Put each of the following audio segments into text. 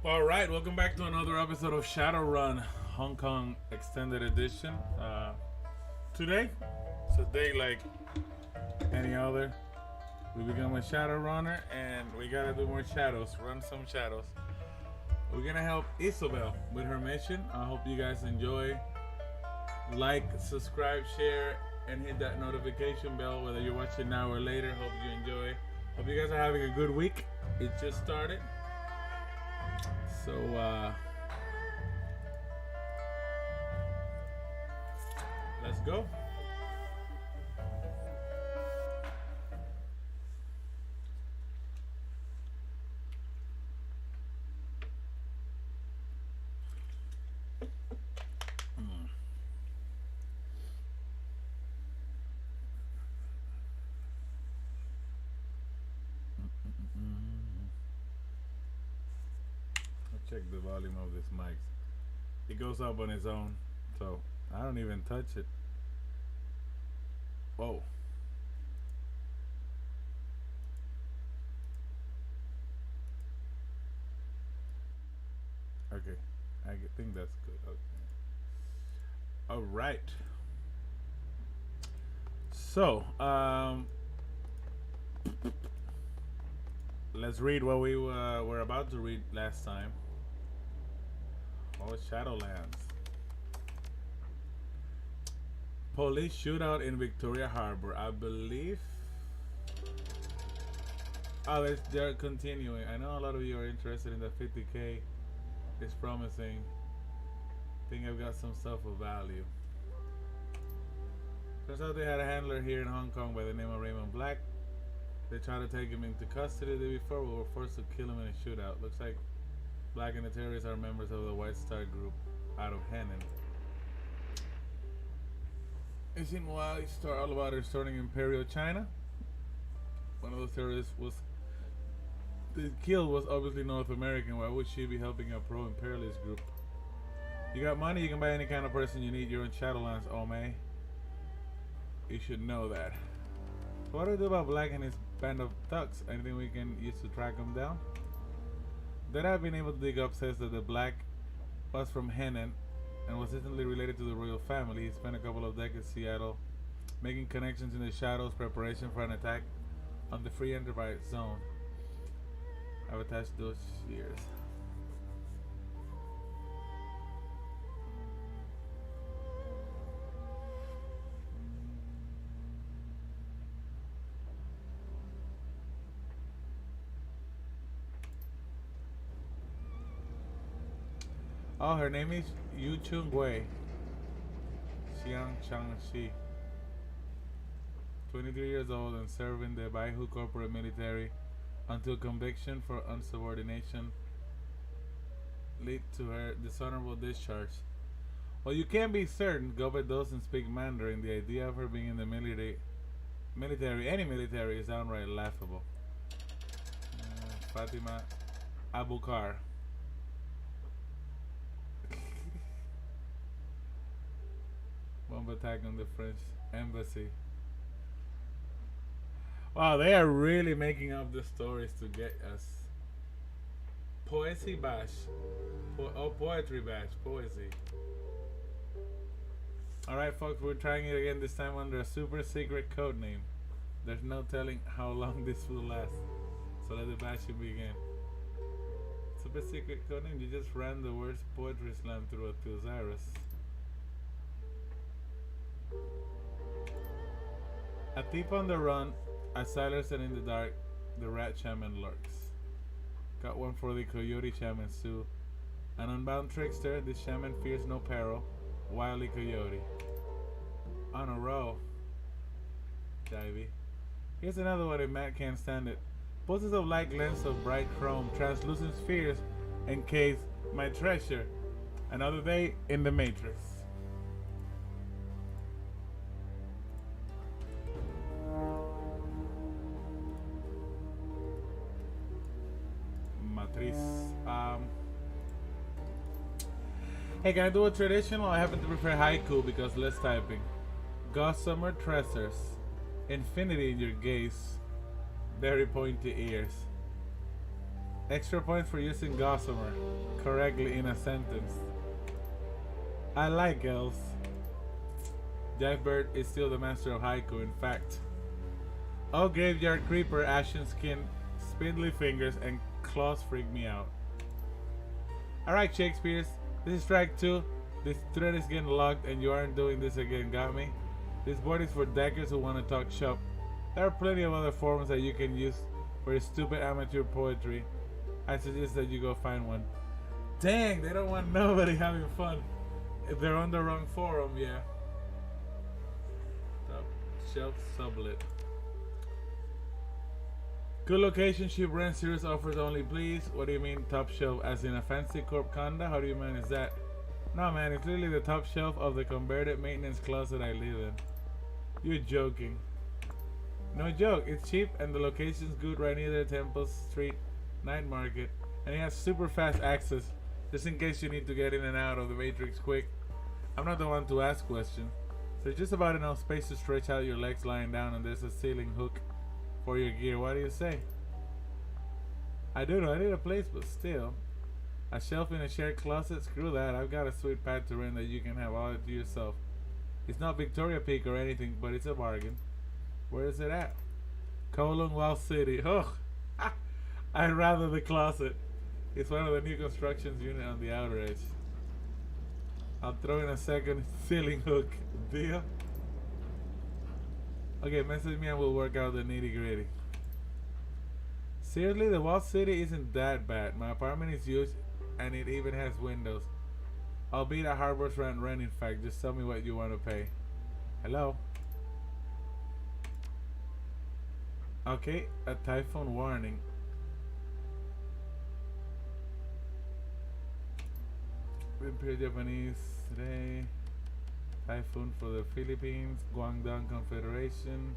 All right, welcome back to another episode of Shadowrun Hong Kong Extended Edition. Today, it's a day like any other. We become a Shadowrunner and we gotta do more shadows, run some shadows. We're gonna help Isabel with her mission. I hope you guys enjoy. Like, subscribe, share, and hit that notification bell whether you're watching now or later. Hope you enjoy. Hope you guys are having a good week. It just started. So, let's go. Check the volume of this mic. It goes up on its own, so I don't even touch it. Whoa. Okay, I think that's good. Okay. All right. So, let's read what we were about to read last time. Oh, Shadowlands. Police shootout in Victoria Harbor. I believe. Oh, they're continuing. I know a lot of you are interested in the 50K. It's promising. I think I've got some stuff of value. Turns out they had a handler here in Hong Kong by the name of Raymond Black. They tried to take him into custody the day before, but were forced to kill him in a shootout. Looks like Black and the terrorists are members of the White Star group out of Henan. It seemed while he started all about restoring Imperial China. One of those terrorists was killed was obviously North American. Why would she be helping a pro-imperialist group? You got money, you can buy any kind of person you need. You're in Shadowlands, Ome. You should know that. So what do we do about Black and his band of thugs? Anything we can use to track them down? That I've been able to dig up says that the Black was from Henan and was instantly related to the royal family. He spent a couple of decades in Seattle making connections in the shadows, preparation for an attack on the Free Enterprise Zone. I've attached those years. Oh, her name is Yu Chung Wei. Xiang Chang Shi. 23 years old and serving the Baihu corporate military until conviction for unsubordination lead to her dishonorable discharge. Well, you can't be certain. Gobet doesn't speak Mandarin. The idea of her being in the any military, is downright laughable. Fatima Abukar. Bomb attack on the French embassy. Wow, they are really making up the stories to get us. Poesy bash. Poetry bash. Poesy. Alright, folks, we're trying it again, this time under a super secret code name. There's no telling how long this will last. So let the bashing begin. Super secret code name? You just ran the worst poetry slam through a Thesaurus. A thief on the run, a sailor and in the dark, the rat shaman lurks. Got one for the coyote shaman too. An unbound trickster, this shaman fears no peril. Wily coyote. On a roll. Divey. Here's another one if Matt can't stand it. Pulses of light glance of bright chrome, translucent spheres encase my treasure. Another day in the Matrix. Hey, can I do a traditional? I happen to prefer haiku because less typing. Gossamer treasures, infinity in your gaze, very pointy ears. Extra points for using gossamer correctly in a sentence. I like elves. Jackbird is still the master of haiku, in fact. Oh, graveyard creeper, ashen skin, spindly fingers, and claws freak me out. Alright, Shakespeare's. This is strike 2. This thread is getting locked and you aren't doing this again, got me? This board is for deckers who want to talk shop. There are plenty of other forums that you can use for your stupid amateur poetry. I suggest that you go find one. Dang, they don't want nobody having fun. If they're on the wrong forum, yeah. Top shelf sublet. Good location, cheap rent, serious offers only, please. What do you mean top shelf? As in a fancy corp conda? How do you manage that? No man, it's literally the top shelf of the converted maintenance closet I live in. You're joking. No joke, it's cheap and the location's good right near the Temple Street night market. And it has super fast access, just in case you need to get in and out of the Matrix quick. I'm not the one to ask questions. There's just about enough space to stretch out your legs lying down and there's a ceiling hook for your gear. What do you say? I do know, I need a place, but still. A shelf in a shared closet? Screw that. I've got a sweet pad to rent that you can have all to yourself. It's not Victoria Peak or anything, but it's a bargain. Where is it at? Kowloon Wall City. Oh, I'd rather the closet. It's one of the new constructions unit on the outer edge. I'll throw in a second ceiling hook. Deal? Okay, message me and we'll work out the nitty gritty. Seriously, the Wall City isn't that bad. My apartment is used and it even has windows. I'll be at Harbor's rent, in fact. Just tell me what you want to pay. Hello? Okay, a typhoon warning. Imperial Japanese today. Typhoon for the Philippines. Guangdong Confederation.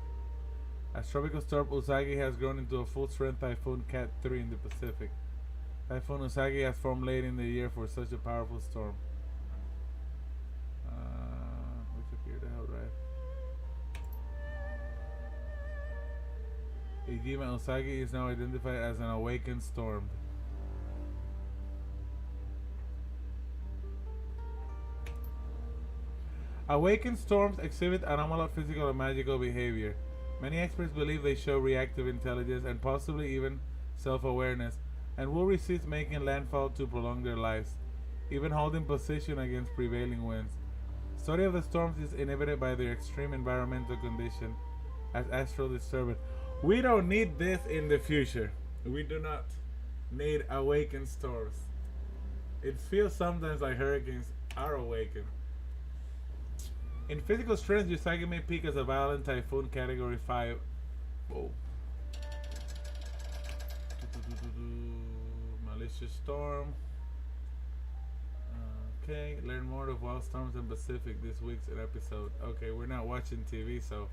As tropical storm Usagi has grown into a full-strength Typhoon Cat 3 in the Pacific. Typhoon Usagi has formed late in the year for such a powerful storm. Which appear to help right. Ijima Usagi is now identified as an awakened storm. Awakened storms exhibit anomalous physical and magical behavior. Many experts believe they show reactive intelligence and possibly even self-awareness, and will resist making landfall to prolong their lives, even holding position against prevailing winds. Study of the storms is inhibited by their extreme environmental condition as astral disturbance. We don't need this in the future. We do not need awakened storms. It feels sometimes like hurricanes are awakened. In physical strength, Usagi may peak as a violent typhoon category 5. Whoa. Malicious storm. Okay, learn more of wild storms in Pacific this week's episode. Okay, we're not watching TV, so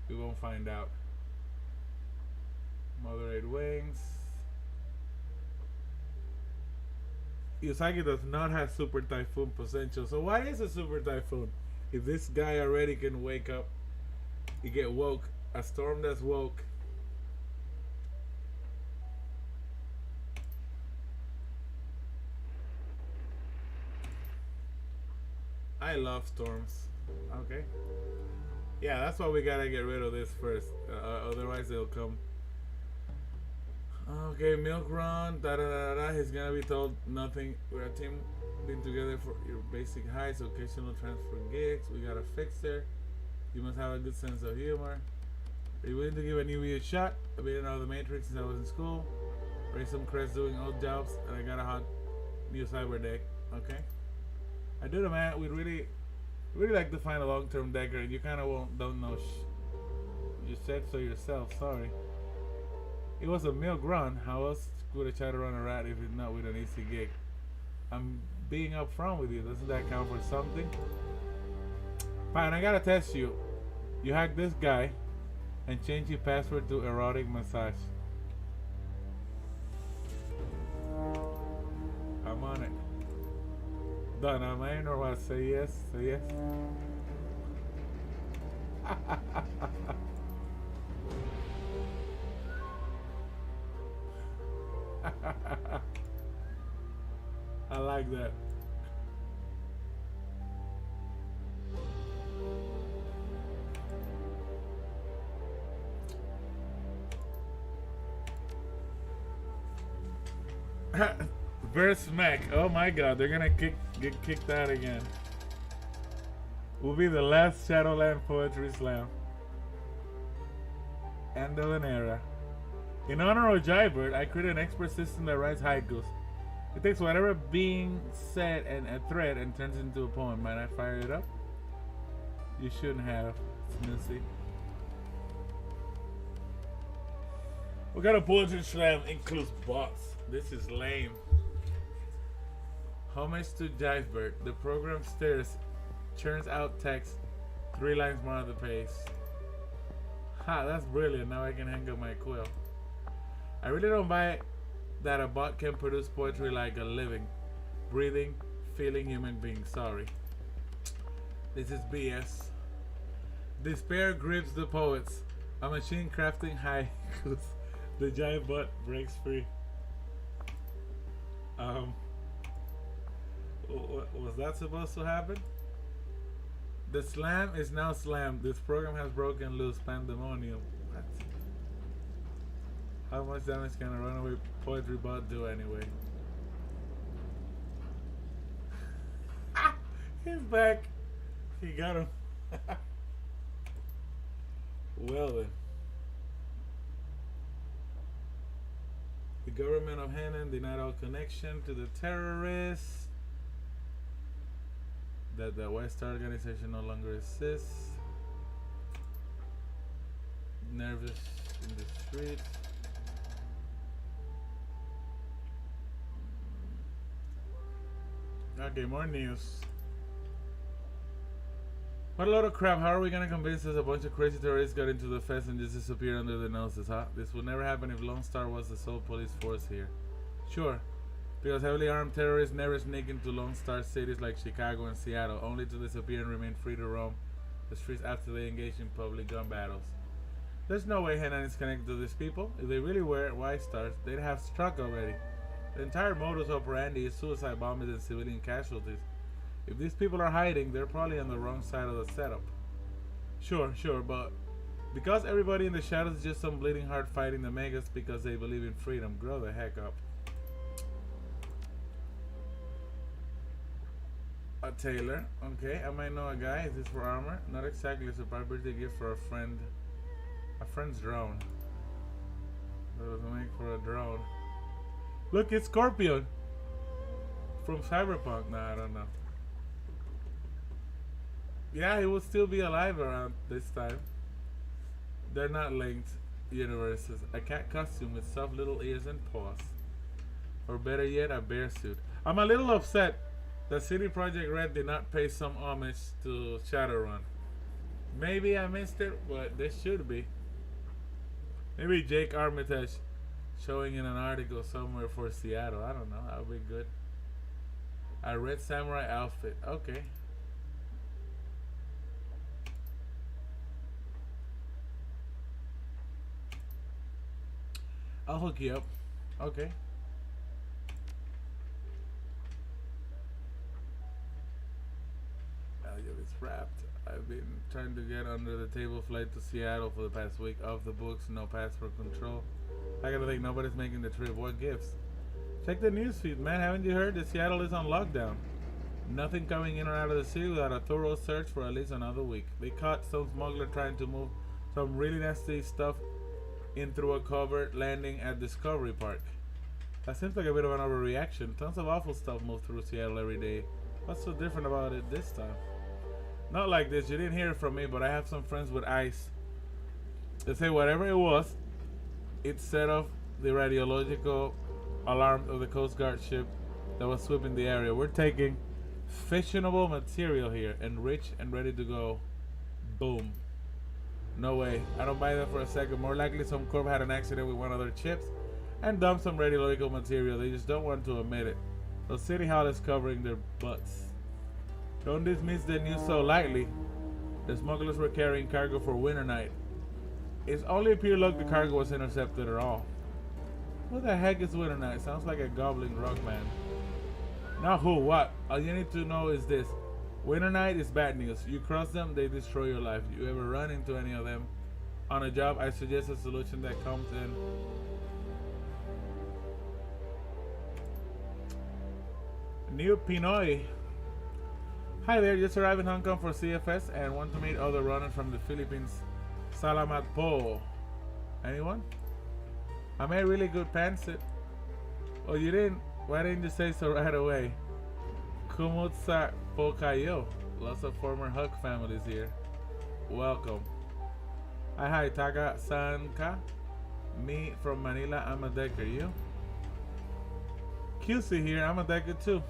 we won't find out. Moderate wings. Usagi does not have super typhoon potential. So why is a super typhoon? If this guy already can wake up, you get woke. A storm that's woke. I love storms. Okay. Yeah, that's why we gotta get rid of this first. Otherwise they'll come. Okay, milk run. Da da da da. He's gonna be told nothing. We're a team. Been together for your basic heights, occasional transfer gigs. We got a fixer. You must have a good sense of humor. Are you willing to give a new a shot? I've been out of the Matrix since I was in school. Raise some creds doing odd jobs, and I got a hot new cyber deck. Okay. I do know, man. We'd really like to find a long-term decker, and you kind of don't know. You said so yourself. Sorry. It was a milk run. How else would a Shadowrun a rat if it's not with an easy gig? I'm being upfront with you. Doesn't that count for something? Fine, I gotta test you. You hack this guy and change your password to erotic massage. I'm on it. Done, am I in or what? Say yes, say yes. I like that. Verse smack. Oh my god, they're gonna get kicked out again. Will be the last Shadowland Poetry Slam. End of an era. In honor of Jybird, I created an expert system that writes haikus. It takes whatever being said and a thread and turns it into a poem. Might I fire it up? You shouldn't have, Snoozy. What kind of poetry slam includes bots? This is lame. Homage to Jybird. The program stares, churns out text, 3 lines more at the pace. Ha, that's brilliant. Now I can hang up my quill. I really don't buy that a bot can produce poetry like a living, breathing, feeling human being. Sorry. This is BS. Despair grips the poets. A machine crafting haikus. The giant bot breaks free. Was that supposed to happen? The slam is now slammed. This program has broken loose. Pandemonium. What? How much damage can a runaway poetry bot do anyway? He's back. He got him. Well then. The government of Henan denied all connection to the terrorists. That the West Star organization no longer exists. Nervous in the streets. Okay, more news. What a load of crap. How are we gonna convince us a bunch of crazy terrorists got into the fest and just disappeared under their noses, huh? This would never happen if Lone Star was the sole police force here. Sure, because heavily armed terrorists never sneak into Lone Star cities like Chicago and Seattle, only to disappear and remain free to roam the streets after they engage in public gun battles. There's no way Henan is connected to these people. If they really were White Stars, they'd have struck already. The entire modus operandi is suicide bombings and civilian casualties. If these people are hiding, they're probably on the wrong side of the setup. Sure, but because everybody in the shadows is just some bleeding heart fighting the megas because they believe in freedom, grow the heck up. A tailor, okay. I might know a guy. Is this for armor? Not exactly a surprise birthday gift for a friend. A friend's drone. That was made for a drone. Look, it's Scorpion from Cyberpunk. Nah, I don't know. Yeah, he will still be alive around this time. They're not linked universes. A cat costume with soft little ears and paws. Or better yet, a bear suit. I'm a little upset that CD Projekt Red did not pay some homage to Shadowrun. Maybe I missed it, but there should be. Maybe Jake Armitage showing in an article somewhere for Seattle. I don't know. That would be good. A red samurai outfit. Okay. I'll hook you up. Okay. It's wrapped. I've been trying to get under the table flight to Seattle for the past week. Off the books, no passport control. I gotta think nobody's making the trip. What gifts? Check the newsfeed, man. Haven't you heard that Seattle is on lockdown? Nothing coming in or out of the city without a thorough search for at least another week. They caught some smuggler trying to move some really nasty stuff in through a covered landing at Discovery Park. That seems like a bit of an overreaction. Tons of awful stuff moves through Seattle every day. What's so different about it this time? Not like this. You didn't hear it from me, but I have some friends with ICE. They say whatever it was, it set off the radiological alarm of the Coast Guard ship that was sweeping the area. We're taking fissionable material here, enriched and ready to go. Boom. No way. I don't buy that for a second. More likely some corp had an accident with one of their chips and dumped some radiological material. They just don't want to admit it. So City Hall is covering their butts. Don't dismiss the news so lightly. The smugglers were carrying cargo for winter night. It's only pure luck the cargo was intercepted at all. What the heck is winter night? Sounds like a goblin rock band. Not who, what. All you need to know is this. Winter night is bad news. You cross them, they destroy your life. You ever run into any of them on a job, I suggest a solution that comes in. New Pinoy. Hi there, just arrived in Hong Kong for CFS and want to meet other runners from the Philippines. Salamat po. Anyone? I made really good pancit. Oh, you didn't? Why didn't you say so right away? Kumutsa po kayo. Lots of former Hug families here. Welcome. Hi, Taga Sanka. Me from Manila, I'm a decker. You? QC here, I'm a decker too.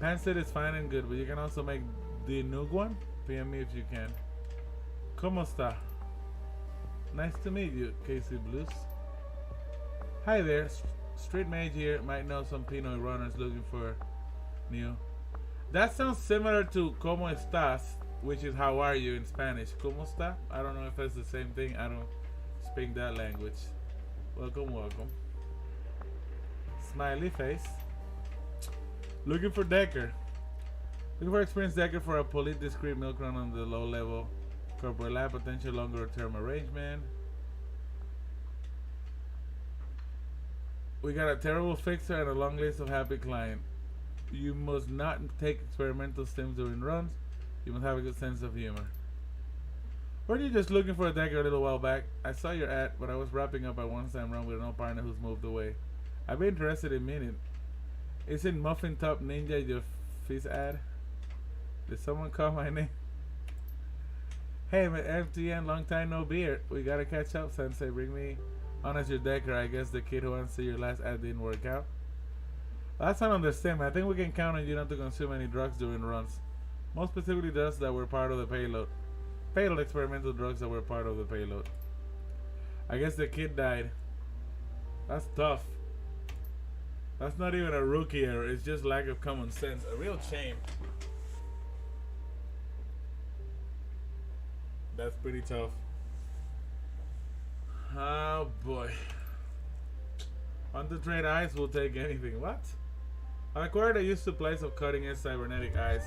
Pancit is fine and good, but you can also make the Nug one. PM me if you can. ¿Cómo está? Nice to meet you, Casey Blues. Hi there, Street Mage here. Might know some Pinoy runners looking for new. That sounds similar to ¿Cómo estás?, which is how are you in Spanish. ¿Cómo está? I don't know if that's the same thing. I don't speak that language. Welcome, welcome. Smiley face. Looking for Decker. Looking for experienced Decker for a polite, discreet milk run on the low level. Corporate lab, potential longer term arrangement. We got a terrible fixer and a long list of happy clients. You must not take experimental stims during runs. You must have a good sense of humor. Weren't you just looking for a Decker a little while back? I saw your ad, but I was wrapping up a one-time run with an old partner who's moved away. I'd be interested in meeting. Isn't Muffin Top Ninja your face ad? Did someone call my name? Hey, man, FTN, long time no beer. We gotta catch up, Sensei. Bring me on as your Decker. I guess the kid who answered your last ad didn't work out. That's not understand. I think we can count on you not to consume any drugs during runs. Most specifically drugs that were part of the payload. Payload experimental drugs that were part of the payload. I guess the kid died. That's tough. That's not even a rookie error. It's just lack of common sense. A real shame. That's pretty tough. Oh boy. On to trade eyes, we'll take anything. What? I acquired a used to place of cutting edge cybernetic eyes.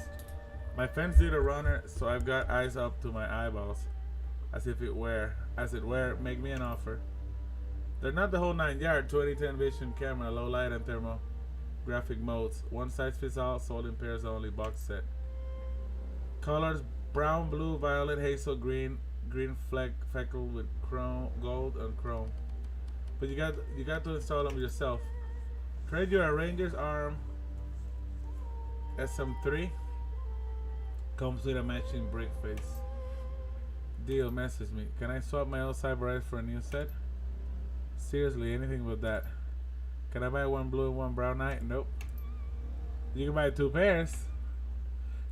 My friends did a runner, so I've got eyes up to my eyeballs. As it were, make me an offer. They're not the whole 9 yard. 2010 vision camera, low light and thermographic modes. One size fits all, sold in pairs only, box set. Colors: brown, blue, violet, hazel, green, green fleckled with chrome, gold and chrome. But you got to install them yourself. Trade your Ranger's arm SM3. Comes with a matching brick face. Deal, message me. Can I swap my old cyber eyes for a new set? Seriously, anything but that. Can I buy one blue and one brown eye? Nope. You can buy 2 pairs.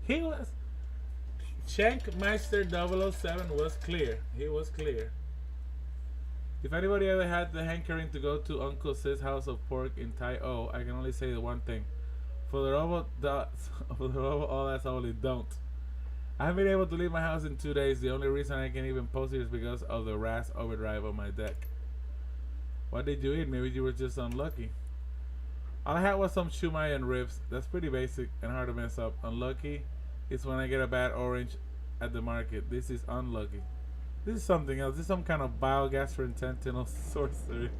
He was... Shankmeister 007 was clear. He was clear. If anybody ever had the hankering to go to Uncle Sid's house of pork in Tai O, I can only say the one thing. For the robot, all that's only don't. I haven't been able to leave my house in 2 days. The only reason I can even post it is because of the RAS overdrive on my deck. What did you eat? Maybe you were just unlucky. All I had was some shumai and ribs. That's pretty basic and hard to mess up. Unlucky is when I get a bad orange at the market. This is unlucky. This is something else. This is some kind of biogastrointestinal sorcery.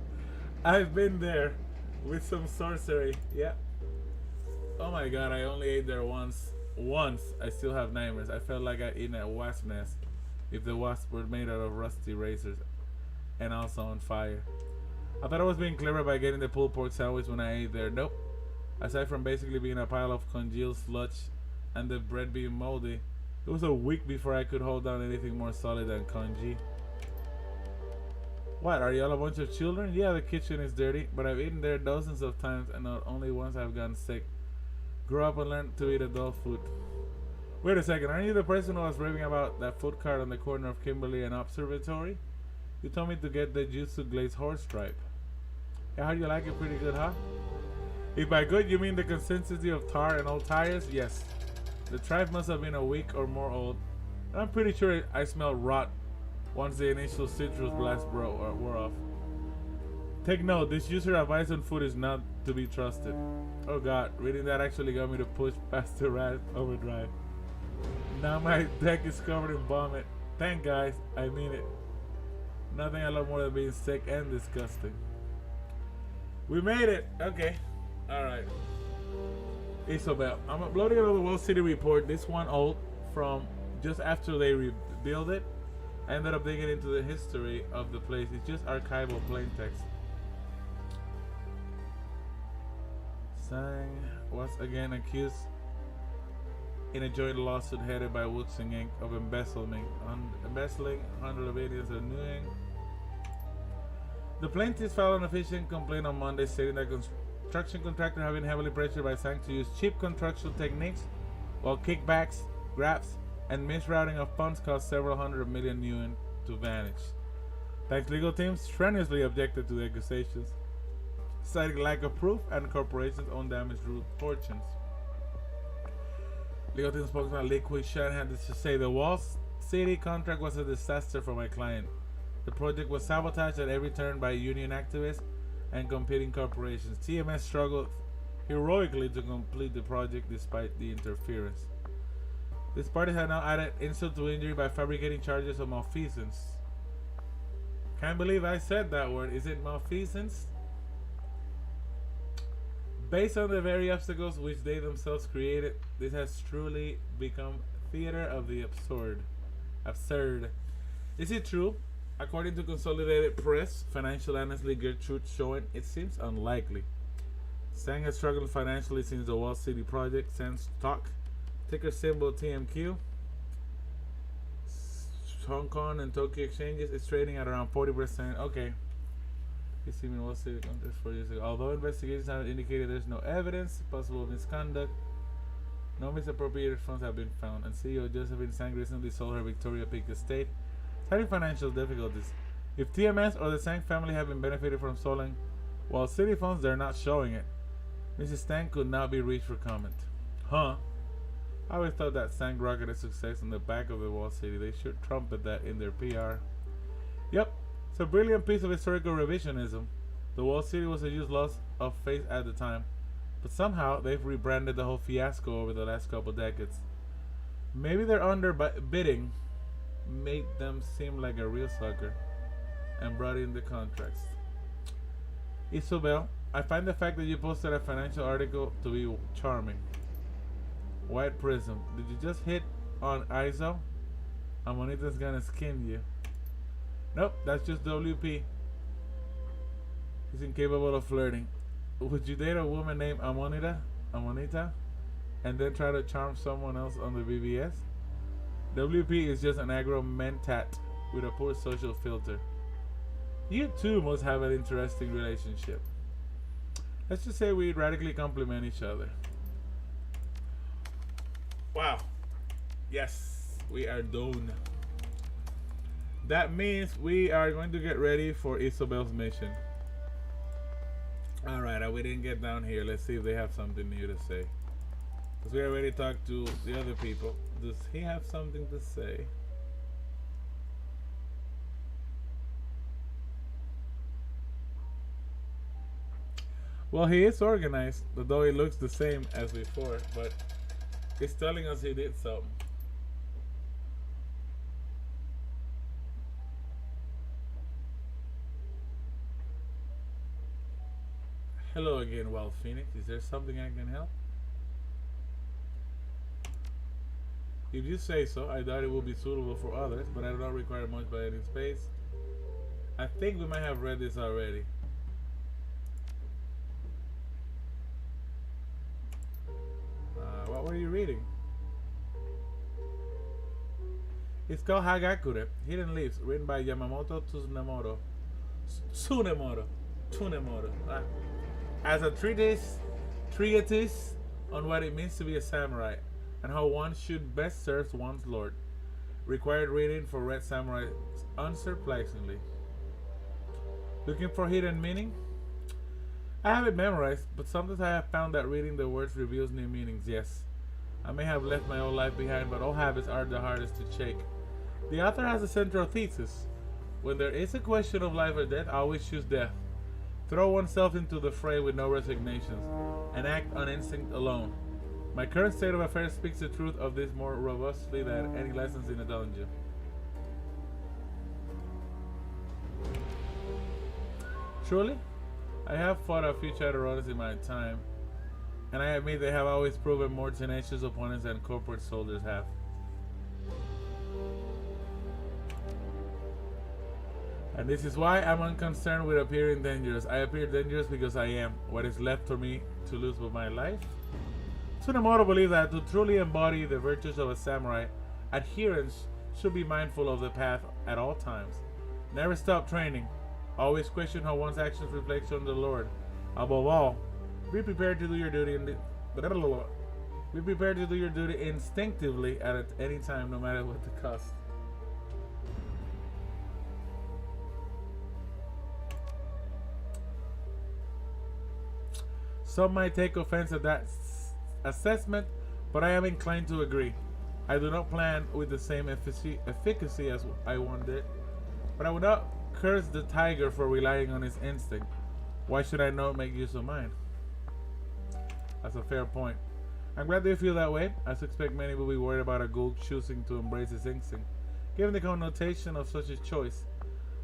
I've been there with some sorcery. Yeah. Oh my god, I only ate there once. I still have nightmares. I felt like I'd eaten a wasp nest if the wasps were made out of rusty razors and also on fire. I thought I was being clever by getting the pulled pork sandwich when I ate there. Nope. Aside from basically being a pile of congealed sludge and the bread being moldy, it was a week before I could hold down anything more solid than congee. What, are y'all a bunch of children? Yeah, the kitchen is dirty, but I've eaten there dozens of times and not only once I've gotten sick. Grew up and learned to eat adult food. Wait a second, aren't you the person who was raving about that food cart on the corner of Kimberly and Observatory? You told me to get the Jutsu glazed horse stripe. Yeah, how do you like it? Pretty good, huh? If by good you mean the consistency of tar and old tires, yes. The tripe must have been a week or more old. And I'm pretty sure I smelled rot once the initial citrus blast wore off. Take note, this user advice on food is not to be trusted. Oh god, reading that actually got me to push past the rat overdrive. Now my deck is covered in vomit. Thank guys, I mean it. Nothing I love more than being sick and disgusting. We made it! Okay. Alright. Isabel. I'm uploading another Wall City report, this one old, from just after they rebuilt it. I ended up digging into the history of the place. It's just archival plain text. Sang was again accused in a joint lawsuit headed by Woodson Inc. of embezzling hundreds of aliens of New England. The plaintiffs filed an official complaint on Monday stating that construction contractors have been heavily pressured by Sang to use cheap construction techniques, while kickbacks, grabs, and misrouting of funds caused several hundred million yuan to vanish. Sang's legal team strenuously objected to the accusations, citing lack of proof and corporations' own damaged fortunes. Legal team spokesman Lee Shan had to say the Wall City contract was a disaster for my client. The project was sabotaged at every turn by union activists and competing corporations. TMS struggled heroically to complete the project despite the interference. This party had now added insult to injury by fabricating charges of malfeasance. Can't believe I said that word. Is it malfeasance? Based on the very obstacles which they themselves created, this has truly become theater of the absurd. Is it true? According to Consolidated Press, financial analyst Gertrude showing it seems unlikely. Sang has struggled financially since the Wall City project. Sang's stock, ticker symbol TMQ, Hong Kong and Tokyo exchanges, is trading at around 40%. Okay. He's seen in Wall City contest 4 years ago. Although investigations have indicated there's no evidence possible misconduct, no misappropriated funds have been found, and CEO Josephine Sang recently sold her Victoria Peak estate, citing financial difficulties. If TMS or the Sang family have been benefited from selling Wall City funds, they're not showing it. Mrs. Sang could not be reached for comment. Huh? I always thought that Sang rocketed success on the back of the Wall City. They should trumpet that in their PR. Yep. It's a brilliant piece of historical revisionism. The Wall City was a huge loss of faith at the time, but somehow they've rebranded the whole fiasco over the last couple decades. Maybe their underbidding made them seem like a real sucker and brought in the contracts. Isabel, I find the fact that you posted a financial article to be charming. White Prism, did you just hit on ISO? Amonita's gonna skin you. Nope, that's just WP. He's incapable of flirting. Would you date a woman named Amonita, and then try to charm someone else on the BBS? WP is just an aggro mentat with a poor social filter. You two must have an interesting relationship. Let's just say we radically complement each other. Wow. Yes, we are done. That means we are going to get ready for Isabel's mission. Alright, we didn't get down here. Let's see if they have something new to say. Because we already talked to the other people. Does he have something to say? Well, he is organized, although he looks the same as before, but he's telling us he did something. Hello again, Wild Phoenix. Is there something I can help? If you say so, I doubt it will be suitable for others, but I do not require much by any space. I think we might have read this already. What were you reading? It's called Hagakure, Hidden Leaves, written by Yamamoto Tsunemoro. As a treatise on what it means to be a samurai and how one should best serve one's lord. Required reading for Red Samurai unsurprisingly. Looking for hidden meaning? I have it memorized, but sometimes I have found that reading the words reveals new meanings. Yes, I may have left my old life behind, but old habits are the hardest to shake. The author has a central thesis. When there is a question of life or death, I always choose death. Throw oneself into the fray with no resignations, and act on instinct alone. My current state of affairs speaks the truth of this more robustly than any lessons in a dungeon. Truly, I have fought a few Shadowrunners in my time, and I admit they have always proven more tenacious opponents than corporate soldiers have. And this is why I'm unconcerned with appearing dangerous. I appear dangerous because I am. What is left for me to lose but my life? Tsunemoto believes that to truly embody the virtues of a samurai, adherents should be mindful of the path at all times. Never stop training. Always question how one's actions reflect on the Lord. Above all, be prepared to do your duty be prepared to do your duty instinctively at any time, no matter what the cost. Some might take offense at that assessment, but I am inclined to agree. I do not plan with the same efficacy as I once did, but I would not curse the tiger for relying on his instinct. Why should I not make use of mine? That's a fair point. I'm glad they feel that way. I suspect many will be worried about a ghoul choosing to embrace his instinct, given the connotation of such a choice.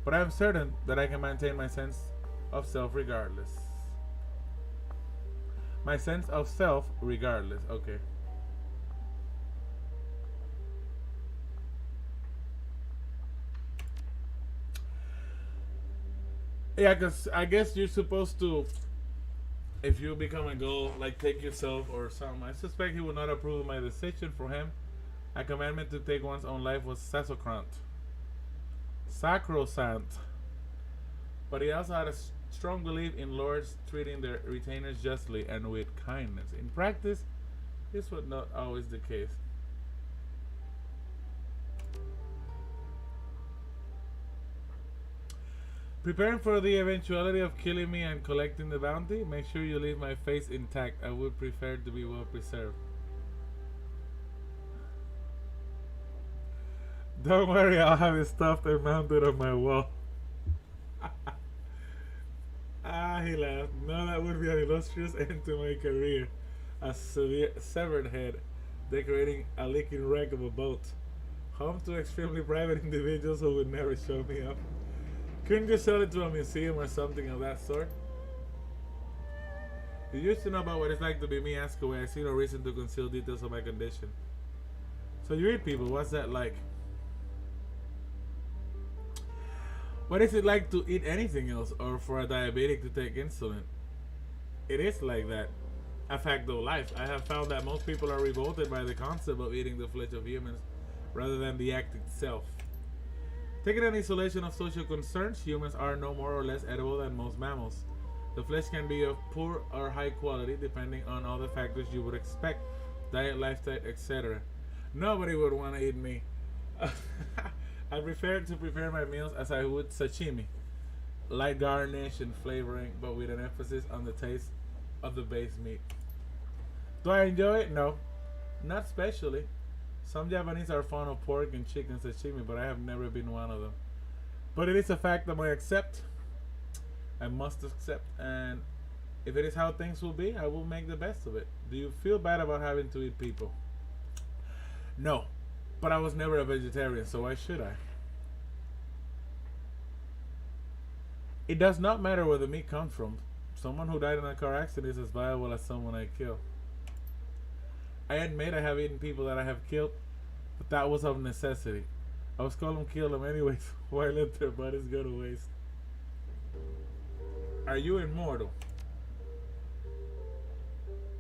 But I am certain that I can maintain my sense of self regardless. My sense of self regardless. Okay. Yeah, because I guess you're supposed to, if you become a ghoul, like take yourself or something. I suspect he would not approve of my decision. For him, a commandment to take one's own life was sacrosanct. But he also had a strong belief in lords treating their retainers justly and with kindness. In practice, this was not always the case. Preparing for the eventuality of killing me and collecting the bounty, make sure you leave my face intact. I would prefer to be well preserved. Don't worry, I'll have it stuffed and mounted on my wall. He laughed. No, that would be an illustrious end to my career. A severed head, decorating a leaking wreck of a boat. Home to extremely private individuals who would never show me up. Couldn't you sell it to a museum or something of that sort? You used to know about what it's like to be me, ask away. I see no reason to conceal details of my condition. So you eat people, what's that like? What is it like to eat anything else, or for a diabetic to take insulin? It is like that. A fact of life. I have found that most people are revolted by the concept of eating the flesh of humans rather than the act itself. Taking an isolation of social concerns, humans are no more or less edible than most mammals. The flesh can be of poor or high quality depending on all the factors you would expect, diet, lifestyle, etc. Nobody would want to eat me. I prefer to prepare my meals as I would sashimi. Light garnish and flavoring, but with an emphasis on the taste of the base meat. Do I enjoy it? No, not especially. Some Japanese are fond of pork and chicken sashimi, but I have never been one of them. But it is a fact that I must accept, and if it is how things will be, I will make the best of it. Do you feel bad about having to eat people? No, but I was never a vegetarian, so why should I? It does not matter where the meat comes from. Someone who died in a car accident is as viable as someone I kill. I admit I have eaten people that I have killed, but that was of necessity. I was calling them kill them anyways. Why let their bodies go to waste? Are you immortal?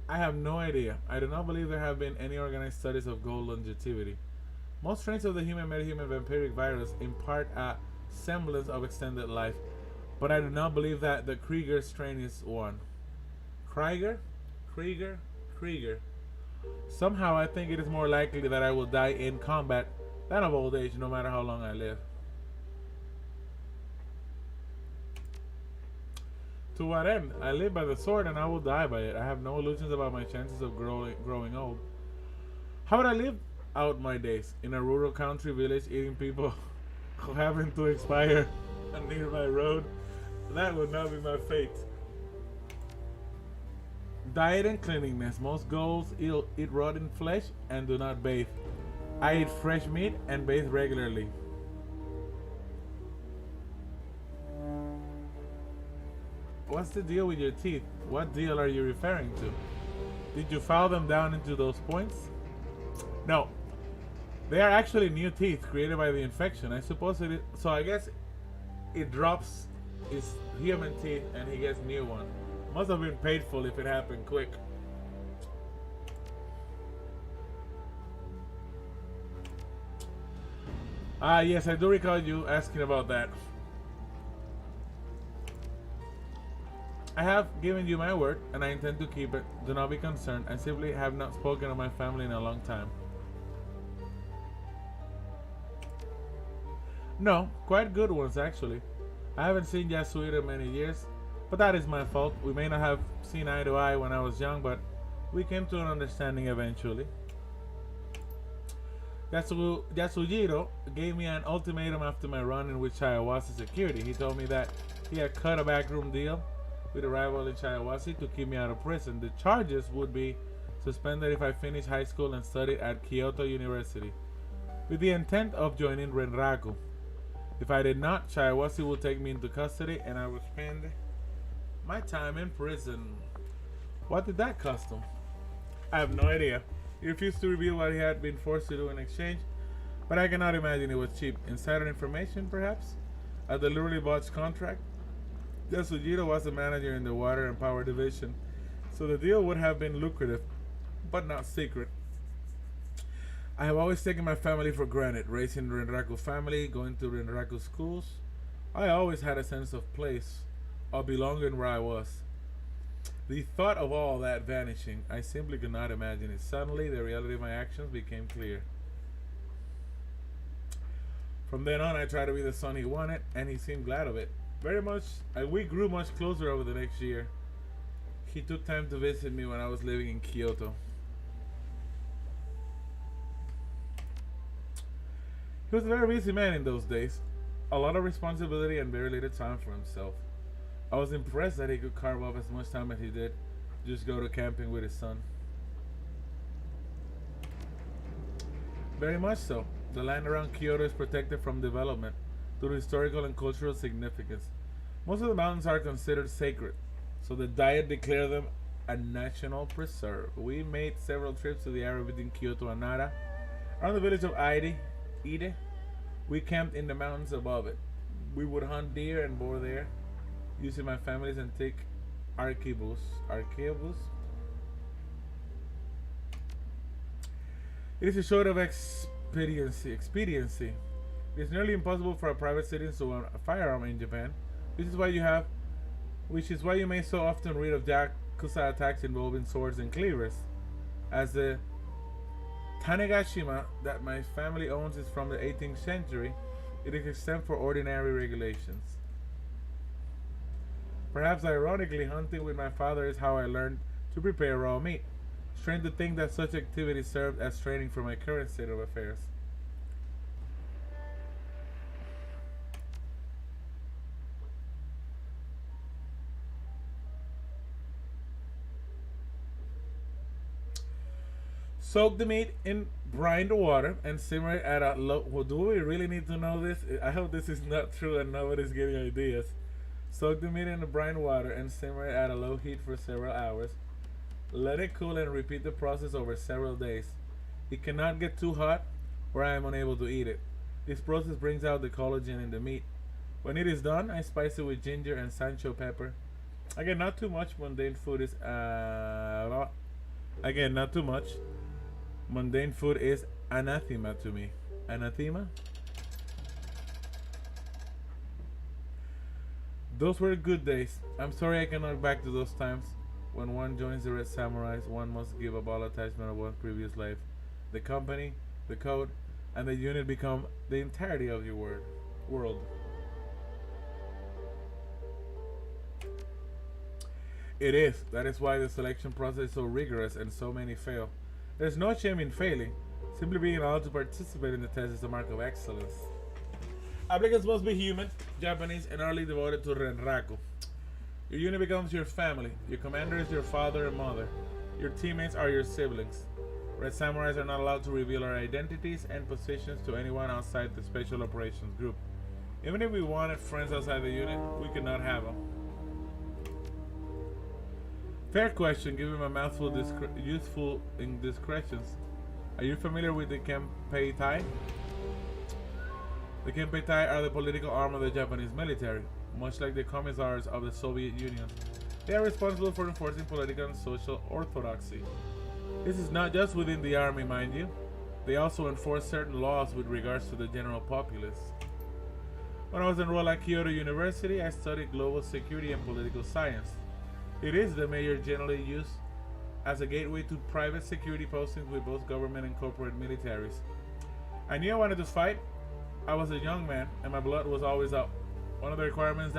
I have no idea. I do not believe there have been any organized studies of ghoul longevity. Most strains of the human metahuman vampiric virus impart a semblance of extended life, but I do not believe that the Krieger strain is one. Krieger? Somehow I think it is more likely that I will die in combat than of old age, no matter how long I live. To what end? I live by the sword and I will die by it. I have no illusions about my chances of growing old. How would I live out my days? In a rural country village, eating people who happen to expire on a nearby road? That would not be my fate. Diet and cleanliness. Most goals eat rotten flesh and do not bathe. I eat fresh meat and bathe regularly. What's the deal with your teeth? What deal are you referring to? Did you file them down into those points? No. They are actually new teeth created by the infection. I suppose it is. So I guess it drops his human teeth and he gets new one. Must have been painful if it happened quick. Ah, yes, I do recall you asking about that. I have given you my word, and I intend to keep it. Do not be concerned. I simply have not spoken of my family in a long time. No, quite good ones, actually. I haven't seen Yasuhiro in many years, but that is my fault. We may not have seen eye to eye when I was young, but we came to an understanding eventually. Yasujiro gave me an ultimatum after my run-in with Shiawazi security. He told me that he had cut a backroom deal with a rival in Shiawazi to keep me out of prison. The charges would be suspended if I finished high school and studied at Kyoto University, with the intent of joining Renraku. If I did not, Shiawazi would take me into custody and I would spend my time in prison. What did that cost him? I have no idea. He refused to reveal what he had been forced to do in exchange, but I cannot imagine it was cheap. Insider information, perhaps? A deliberately botched contract? Yasujiro was the manager in the Water and Power Division, so the deal would have been lucrative, but not secret. I have always taken my family for granted, raising the Renraku family, going to Renraku schools. I always had a sense of place, of belonging where I was. The thought of all that vanishing, I simply could not imagine it. Suddenly, the reality of my actions became clear. From then on, I tried to be the son he wanted, and he seemed glad of it. Very much, we grew much closer over the next year. He took time to visit me when I was living in Kyoto. He was a very busy man in those days. A lot of responsibility and very little time for himself. I was impressed that he could carve off as much time as he did, just go to camping with his son. Very much so. The land around Kyoto is protected from development due to historical and cultural significance. Most of the mountains are considered sacred, so the Diet declared them a national preserve. We made several trips to the area between Kyoto and Nara. Around the village of Ide, we camped in the mountains above it. We would hunt deer and boar there, using my family's antique arquebus. It is a sort of expediency. It is nearly impossible for a private citizen to own a firearm in Japan, which is why you may so often read of yakuza attacks involving swords and cleavers. As the Tanegashima that my family owns is from the 18th century, it is exempt for ordinary regulations. Perhaps ironically, hunting with my father is how I learned to prepare raw meat. Strange to think that such activity served as training for my current state of affairs. Soak the meat in brined water and simmer it at a low... Well, do we really need to know this? I hope this is not true and nobody's getting ideas. Soak the meat in the brine water and simmer it at a low heat for several hours. Let it cool and repeat the process over several days. It cannot get too hot or I am unable to eat it. This process brings out the collagen in the meat. When it is done, I spice it with ginger and sancho pepper. Again, not too much. Mundane food is again, not too much. Mundane food is anathema to me. Anathema? Those were good days. I'm sorry I cannot back to those times. When one joins the Red Samurais, one must give up all attachment of one's previous life. The company, the code, and the unit become the entirety of your world. It is. That is why the selection process is so rigorous and so many fail. There's no shame in failing. Simply being allowed to participate in the test is a mark of excellence. Applicants must be human, Japanese, and early devoted to Renraku. Your unit becomes your family. Your commander is your father and mother. Your teammates are your siblings. Red Samurais are not allowed to reveal our identities and positions to anyone outside the Special Operations Group. Even if we wanted friends outside the unit, we could not have them. Fair question, give him a mouthful useful indiscretions. Are you familiar with the Kempei Tai? The Kempei Tai are the political arm of the Japanese military, much like the commissars of the Soviet Union. They are responsible for enforcing political and social orthodoxy. This is not just within the army, mind you. They also enforce certain laws with regards to the general populace. When I was enrolled at Kyoto University, I studied global security and political science. It is the major generally used as a gateway to private security postings with both government and corporate militaries. I knew I wanted to fight. I was a young man, and my blood was always up. One of the requirements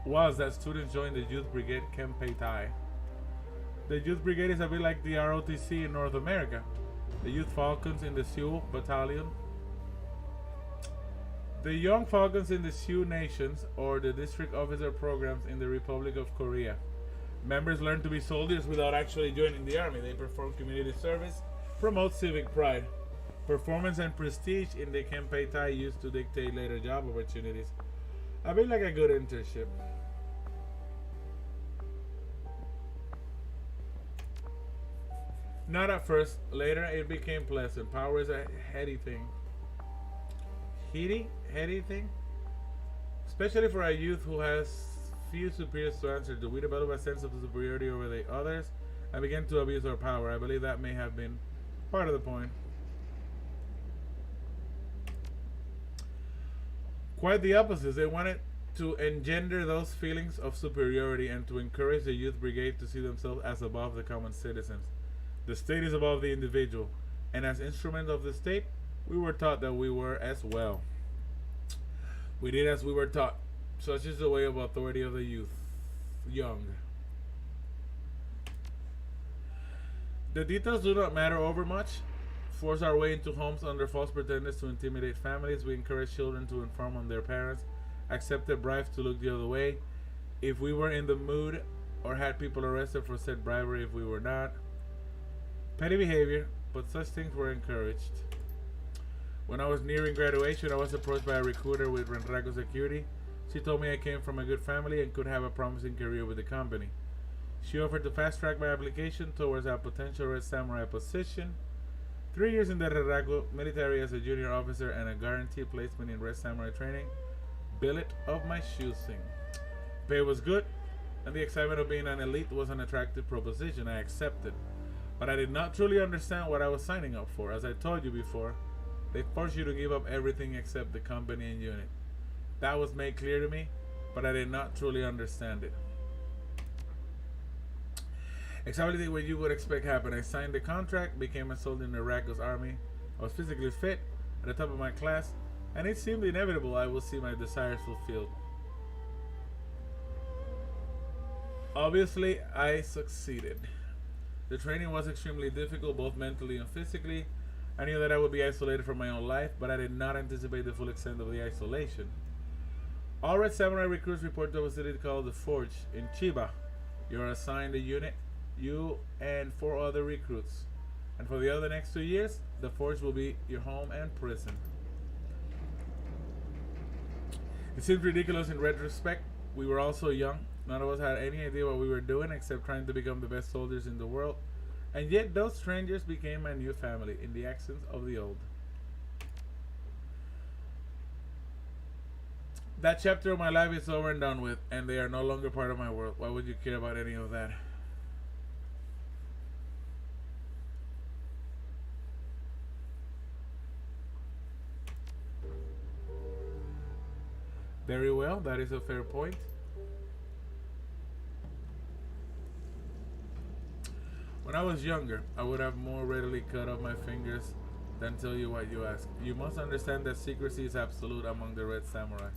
was that students join the Youth Brigade Kempei Tai. The Youth Brigade is a bit like the ROTC in North America. The Youth Falcons in the Sioux Battalion. The Young Falcons in the Sioux Nations, or the District Officer programs in the Republic of Korea. Members learn to be soldiers without actually joining the army. They perform community service, promote civic pride. Performance and prestige in the Kempei Tai used to dictate later job opportunities. A bit like a good internship. Not at first. Later it became pleasant. Power is a heady thing. Heady thing? Especially for a youth who has few superiors to answer to. We develop a sense of superiority over the others and begin to abuse our power. I believe that may have been part of the point. Quite the opposite. They wanted to engender those feelings of superiority and to encourage the youth brigade to see themselves as above the common citizens. The state is above the individual, and as instruments of the state, we were taught that we were as well. We did as we were taught. Such is the way of authority of the youth. Young. The details do not matter overmuch. Force our way into homes under false pretenses to intimidate families. We encourage children to inform on their parents, accepted bribes to look the other way if we were in the mood, or had people arrested for said bribery if we were not. Petty behavior, but such things were encouraged. When I was nearing graduation, I was approached by a recruiter with Renraku Security. She told me I came from a good family and could have a promising career with the company. She offered to fast-track my application towards a potential Red Samurai position. 3 years in the Renraku military as a junior officer and a guaranteed placement in Red Samurai training. Billet of my choosing. Pay was good, and the excitement of being an elite was an attractive proposition. I accepted. But I did not truly understand what I was signing up for. As I told you before, they force you to give up everything except the company and unit. That was made clear to me, but I did not truly understand it. Exactly what you would expect happened. I signed the contract, became a soldier in the Renraku's army. I was physically fit, at the top of my class, and it seemed inevitable I would see my desires fulfilled. Obviously, I succeeded. The training was extremely difficult, both mentally and physically. I knew that I would be isolated from my own life, but I did not anticipate the full extent of the isolation. All Red Samurai recruits report to a facility called the Forge in Chiba. You are assigned a unit, you and 4 other recruits. And for the other next 2 years, the Forge will be your home and prison. It seems ridiculous in retrospect. We were all so young. None of us had any idea what we were doing except trying to become the best soldiers in the world. And yet those strangers became my new family, in the accents of the old. That chapter of my life is over and done with, and they are no longer part of my world. Why would you care about any of that? Very well, that is a fair point. When I was younger, I would have more readily cut off my fingers than tell you what you ask. You must understand that secrecy is absolute among the Red Samurai.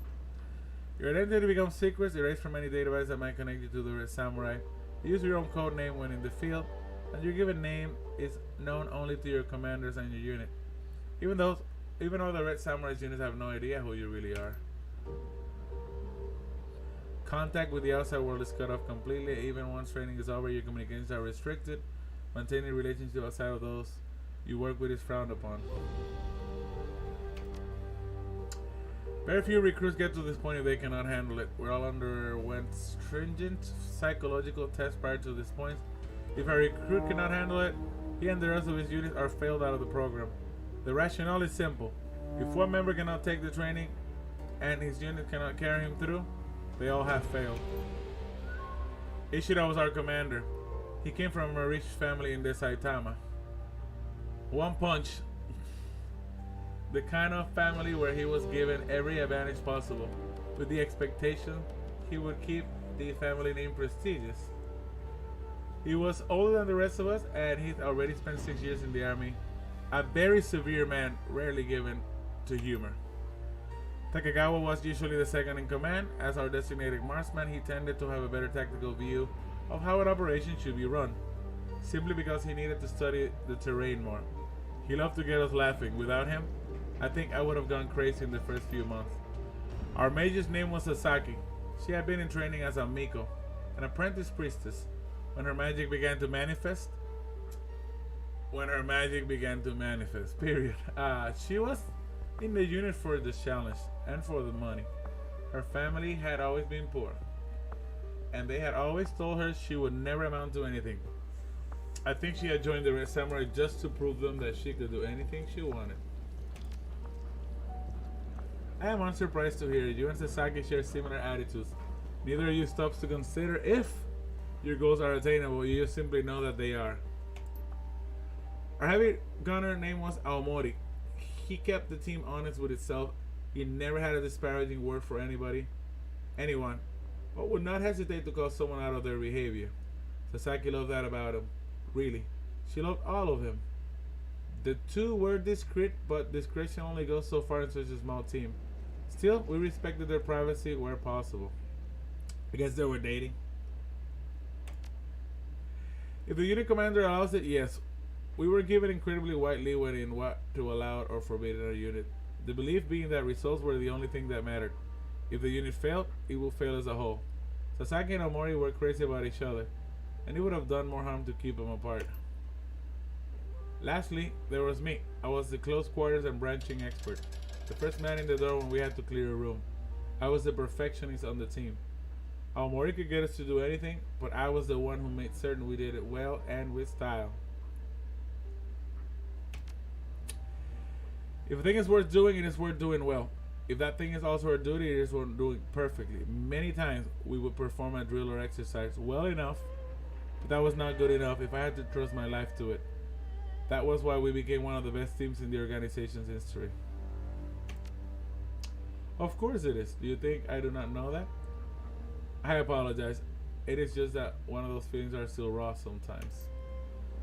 Your identity becomes secret, erased from any database that might connect you to the Red Samurai. You use your own code name when in the field, and your given name is known only to your commanders and your unit. Even though the Red Samurai's units have no idea who you really are. Contact with the outside world is cut off completely. Even once training is over, your communications are restricted. Maintaining relationships outside of those you work with is frowned upon. Very few recruits get to this point if they cannot handle it. We all underwent stringent psychological tests prior to this point. If a recruit cannot handle it, he and the rest of his units are failed out of the program. The rationale is simple. If one member cannot take the training and his unit cannot carry him through, they all have failed. Ishida was our commander. He came from a rich family in the Saitama. One punch. The kind of family where he was given every advantage possible, with the expectation he would keep the family name prestigious. He was older than the rest of us, and he'd already spent 6 years in the army. A very severe man, rarely given to humor. Takagawa was usually the second in command. As our designated marksman, he tended to have a better tactical view of how an operation should be run, simply because he needed to study the terrain more. He loved to get us laughing. Without him, I think I would have gone crazy in the first few months. Our mage's name was Sasaki. She had been in training as a Miko, an apprentice priestess, when her magic began to manifest. Period. She was in the unit for the challenge and for the money. Her family had always been poor, and they had always told her she would never amount to anything. I think she had joined the Red Samurai just to prove them that she could do anything she wanted. I am unsurprised to hear you and Sasaki share similar attitudes. Neither of you stops to consider if your goals are attainable, you just simply know that they are. Our heavy gunner name was Aomori. He kept the team honest with itself. He never had a disparaging word for anyone, but would not hesitate to call someone out of their behavior. Sasaki loved that about him. Really, she loved all of him. The two were discreet, but discretion only goes so far in such a small team. Still, we respected their privacy where possible. I guess they were dating. If the unit commander allows it, yes. We were given incredibly wide leeway in what to allow or forbid in our unit. The belief being that results were the only thing that mattered. If the unit failed, it would fail as a whole. Sasaki and Omori were crazy about each other, and it would have done more harm to keep them apart. Lastly, there was me. I was the close quarters and branching expert. The first man in the door when we had to clear a room. I was the perfectionist on the team. Aomori could get us to do anything, but I was the one who made certain we did it well and with style. If a thing is worth doing, it is worth doing well. If that thing is also our duty, it is worth doing perfectly. Many times we would perform a drill or exercise well enough, but that was not good enough if I had to trust my life to it. That was why we became one of the best teams in the organization's history. Of course it is. Do you think I do not know that? I apologize. It is just that one of those feelings are still raw sometimes.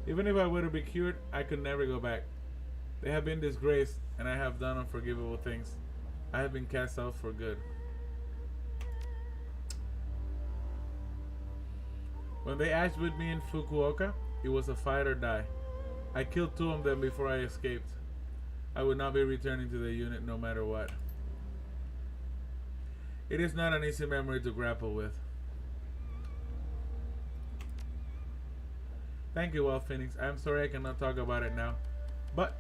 Even if I were to be cured, I could never go back. They have been disgraced, and I have done unforgivable things. I have been cast out for good. When they asked with me in Fukuoka, it was a fight or die. I killed 2 of them before I escaped. I would not be returning to the unit no matter what. It is not an easy memory to grapple with. Thank you, Wild Phoenix. I am sorry I cannot talk about it now, but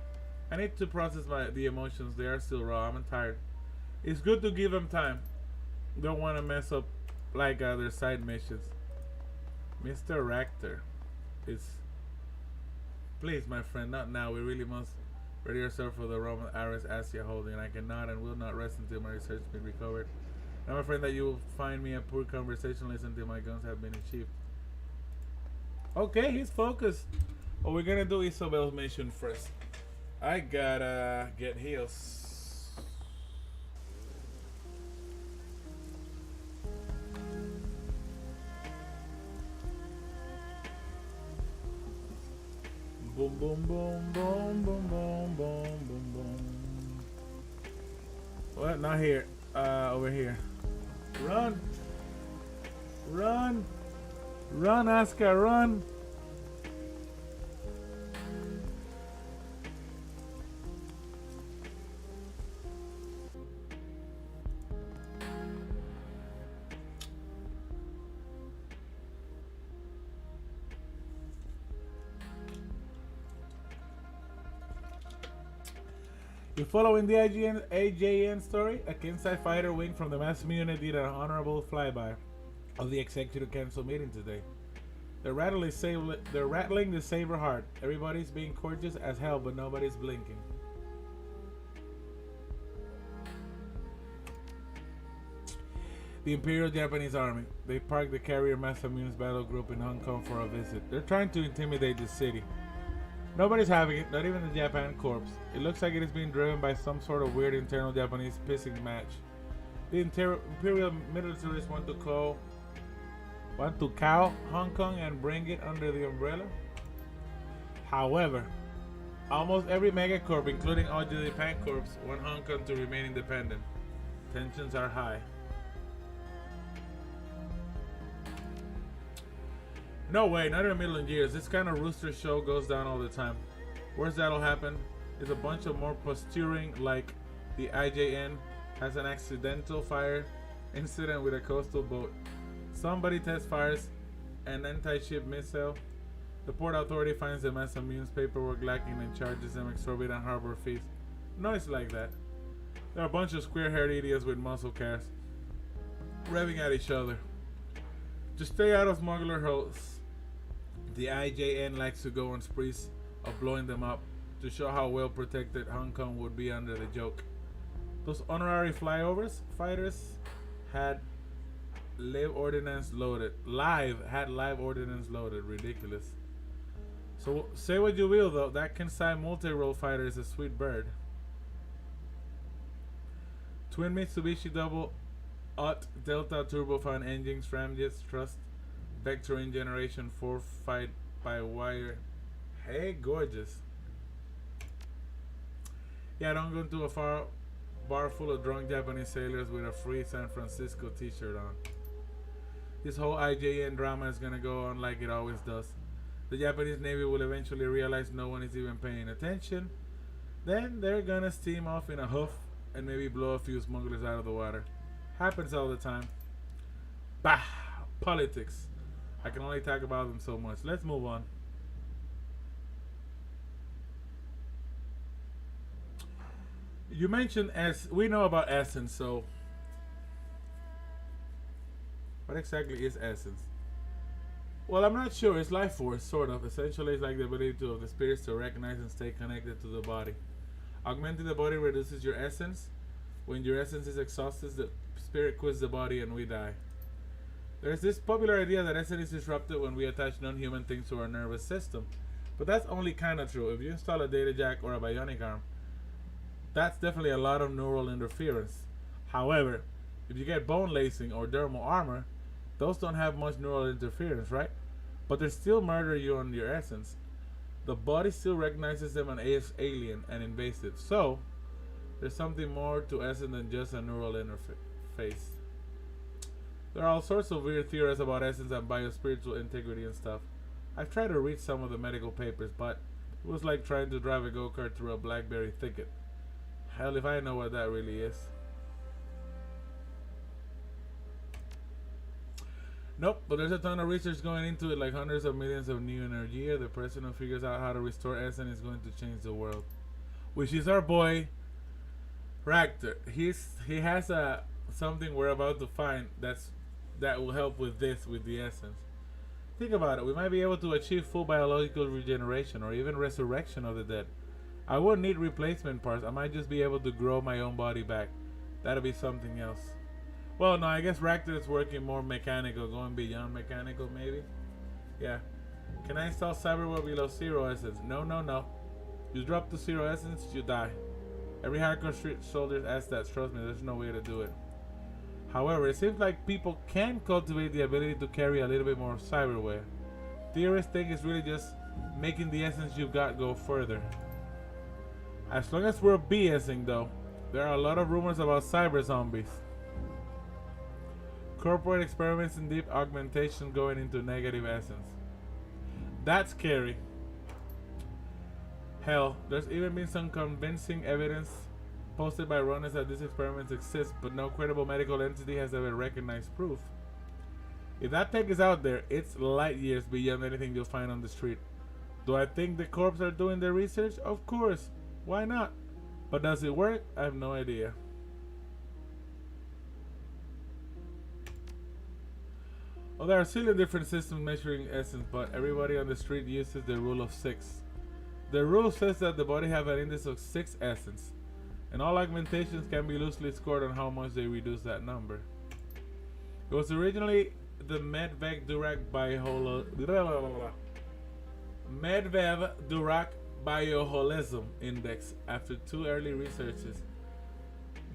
I need to process the emotions. They are still raw. I'm tired. It's good to give them time. Don't want to mess up like other side missions. Mr. Ractor is... Please, my friend, not now. We really must ready ourselves for the Roman Ares Asia holding. I cannot and will not rest until my research has been recovered. I'm afraid that you will find me a poor conversationalist until my guns have been achieved. Okay, he's focused. What we're gonna do Isabel's mission first. I gotta get heals. Boom, boom, boom, boom, boom, boom, boom, boom, boom. What? Not here. Over here. Run! Run! Run, Asuka, run! If following the AJN story, a Kensai fighter wing from the mass unit did an honorable flyby of the executive council meeting today. They're rattling the saber hard. Everybody's being courteous as hell, but nobody's blinking. The Imperial Japanese Army. They parked the carrier Masamune's battle group in Hong Kong for a visit. They're trying to intimidate the city. Nobody's having it, not even the Japan Corps. It looks like it is being driven by some sort of weird internal Japanese pissing match. The Imperial militarists want to cow Hong Kong and bring it under the umbrella. However, almost every megacorp, including all the Japan Corps, want Hong Kong to remain independent. Tensions are high. No way, not in a million years. This kind of rooster show goes down all the time. Where's that'll happen? Is a bunch of more posturing, like the IJN has an accidental fire incident with a coastal boat. Somebody test fires an anti-ship missile. The port authority finds the Masamune's paperwork lacking and charges them exorbitant harbor fees. Noise like that. There are a bunch of square-haired idiots with muscle cars revving at each other. Just stay out of smuggler holes. The IJN likes to go on sprees of blowing them up to show how well protected Hong Kong would be under the joke. Those honorary flyovers fighters had live ordnance loaded. Live ordnance loaded. Ridiculous. So say what you will though, that Kensai multi-role fighter is a sweet bird. Twin Mitsubishi double Ut Delta turbofan engines, ramjets, thrust, vectoring generation 4 fight by wire. Hey, gorgeous. Yeah, don't go into a bar full of drunk Japanese sailors with a free San Francisco t-shirt on. This whole IJN drama is gonna go on like it always does. The Japanese Navy will eventually realize no one is even paying attention. Then they're gonna steam off in a huff and maybe blow a few smugglers out of the water. Happens all the time. Bah! Politics. I can only talk about them so much. Let's move on. You mentioned we know about essence, so what exactly is essence? Well, I'm not sure. It's life force, sort of. Essentially, it's like the ability of the spirits to recognize and stay connected to the body. Augmenting the body reduces your essence. When your essence is exhausted, the spirit quits the body and we die. There's this popular idea that essence is disrupted when we attach non-human things to our nervous system. But that's only kind of true. If you install a data jack or a bionic arm, that's definitely a lot of neural interference. However, if you get bone lacing or dermal armor, those don't have much neural interference, right? But they still murder you on your essence. The body still recognizes them as alien and invasive. So, there's something more to essence than just a neural interface. There are all sorts of weird theories about essence and biospiritual integrity and stuff. I've tried to read some of the medical papers, but it was like trying to drive a go-kart through a blackberry thicket. Hell if I know what that really is. Nope, but there's a ton of research going into it, like hundreds of millions of new energy. The person who figures out how to restore essence is going to change the world. Which is our boy Ractor. He has something we're about to find that will help with the essence. Think about it. We might be able to achieve full biological regeneration or even resurrection of the dead. I wouldn't need replacement parts. I might just be able to grow my own body back. That'll be something else. Well, no, I guess Ractor is working more mechanical, going beyond mechanical maybe. Yeah. Can I install cyberware below 0 essence? No. You drop to 0 essence, you die. Every hardcore street soldier asks that. Trust me, there's no way to do it. However, it seems like people can cultivate the ability to carry a little bit more cyberware. Theorists think it's really just making the essence you've got go further. As long as we're BSing though, there are a lot of rumors about cyber zombies. Corporate experiments in deep augmentation going into negative essence. That's scary. Hell, there's even been some convincing evidence posted by runners that these experiments exist, but no credible medical entity has ever recognized proof. If that tech is out there, it's light years beyond anything you'll find on the street. Do I think the corps are doing their research? Of course. Why not? But does it work? I have no idea. Well, there are still different systems measuring essence, but everybody on the street uses the rule of 6. The rule says that the body have an index of 6 essence, and all augmentations can be loosely scored on how much they reduce that number. It was originally the Medvedev-Dirac bioholism index. After 2 early researches,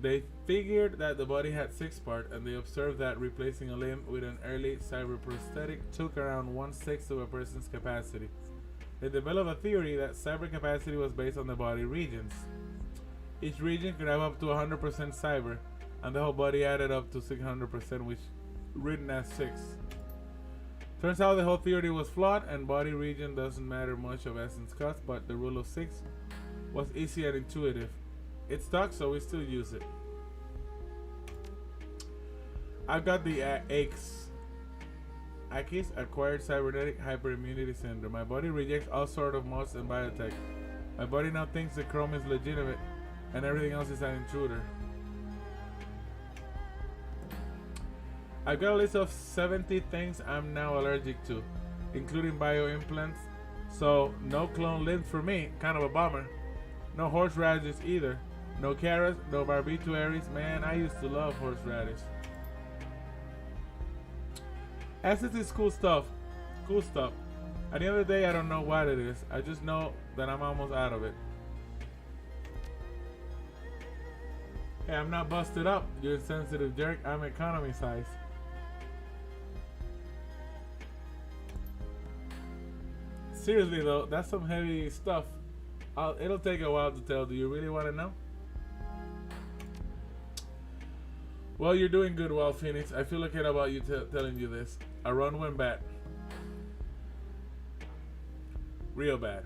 they figured that the body had 6 parts, and they observed that replacing a limb with an early cyber prosthetic took around 1/6 of a person's capacity. They developed a theory that cyber capacity was based on the body regions. Each region could have up to 100% cyber, and the whole body added up to 600%, which written as 6. Turns out the whole theory was flawed, and body region doesn't matter much of essence cost, but the rule of 6 was easy and intuitive. It stuck, so we still use it. I've got the ACHIS, Acquired Cybernetic Hyperimmunity Syndrome. My body rejects all sort of mods and biotech. My body now thinks the chrome is legitimate, and everything else is an intruder. I've got a list of 70 things I'm now allergic to, including bioimplants, so no clone limbs for me, kind of a bummer. No horseradish either. No carrots, no barbiturates. Man, I used to love horseradish. Essence is cool stuff. Cool stuff. At the end of the day, I don't know what it is. I just know that I'm almost out of it. Hey, I'm not busted up, you insensitive jerk. I'm economy size. Seriously though, that's some heavy stuff. It'll take a while to tell. Do you really want to know? Well, you're doing good, Wild Phoenix. I feel okay about you telling you this. A run went bad. Real bad.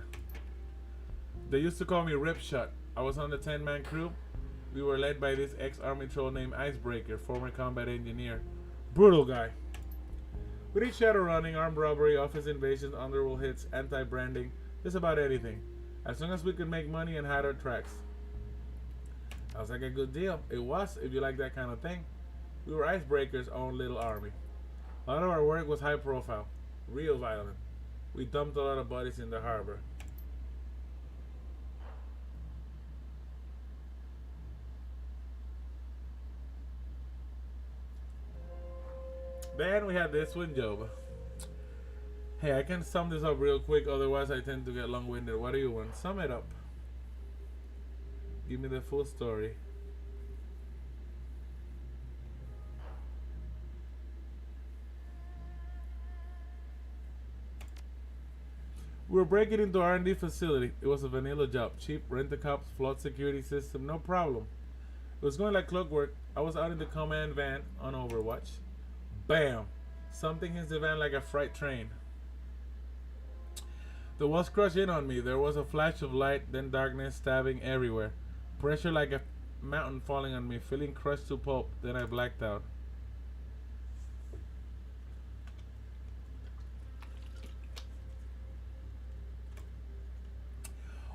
They used to call me Ripshot. I was on the 10-man crew. We were led by this ex-army troll named Icebreaker, former combat engineer. Brutal guy. We did shadowrunning, armed robbery, office invasions, underworld hits, anti-branding, just about anything. As long as we could make money and hide our tracks. Sounds like a good deal. It was, if you like that kind of thing. We were Icebreaker's own little army. A lot of our work was high profile, real violent. We dumped a lot of bodies in the harbor. Then we had this one, Job. Hey, I can sum this up real quick, otherwise I tend to get long-winded. What do you want? Sum it up. Give me the full story. We were breaking into R&D facility. It was a vanilla job. Cheap, rent-a-cops, flood security system, no problem. It was going like clockwork. I was out in the command van on Overwatch. Bam! Something hits the van like a freight train. The walls crushed in on me. There was a flash of light, then darkness, stabbing everywhere. Pressure like a mountain falling on me, feeling crushed to pulp. Then I blacked out.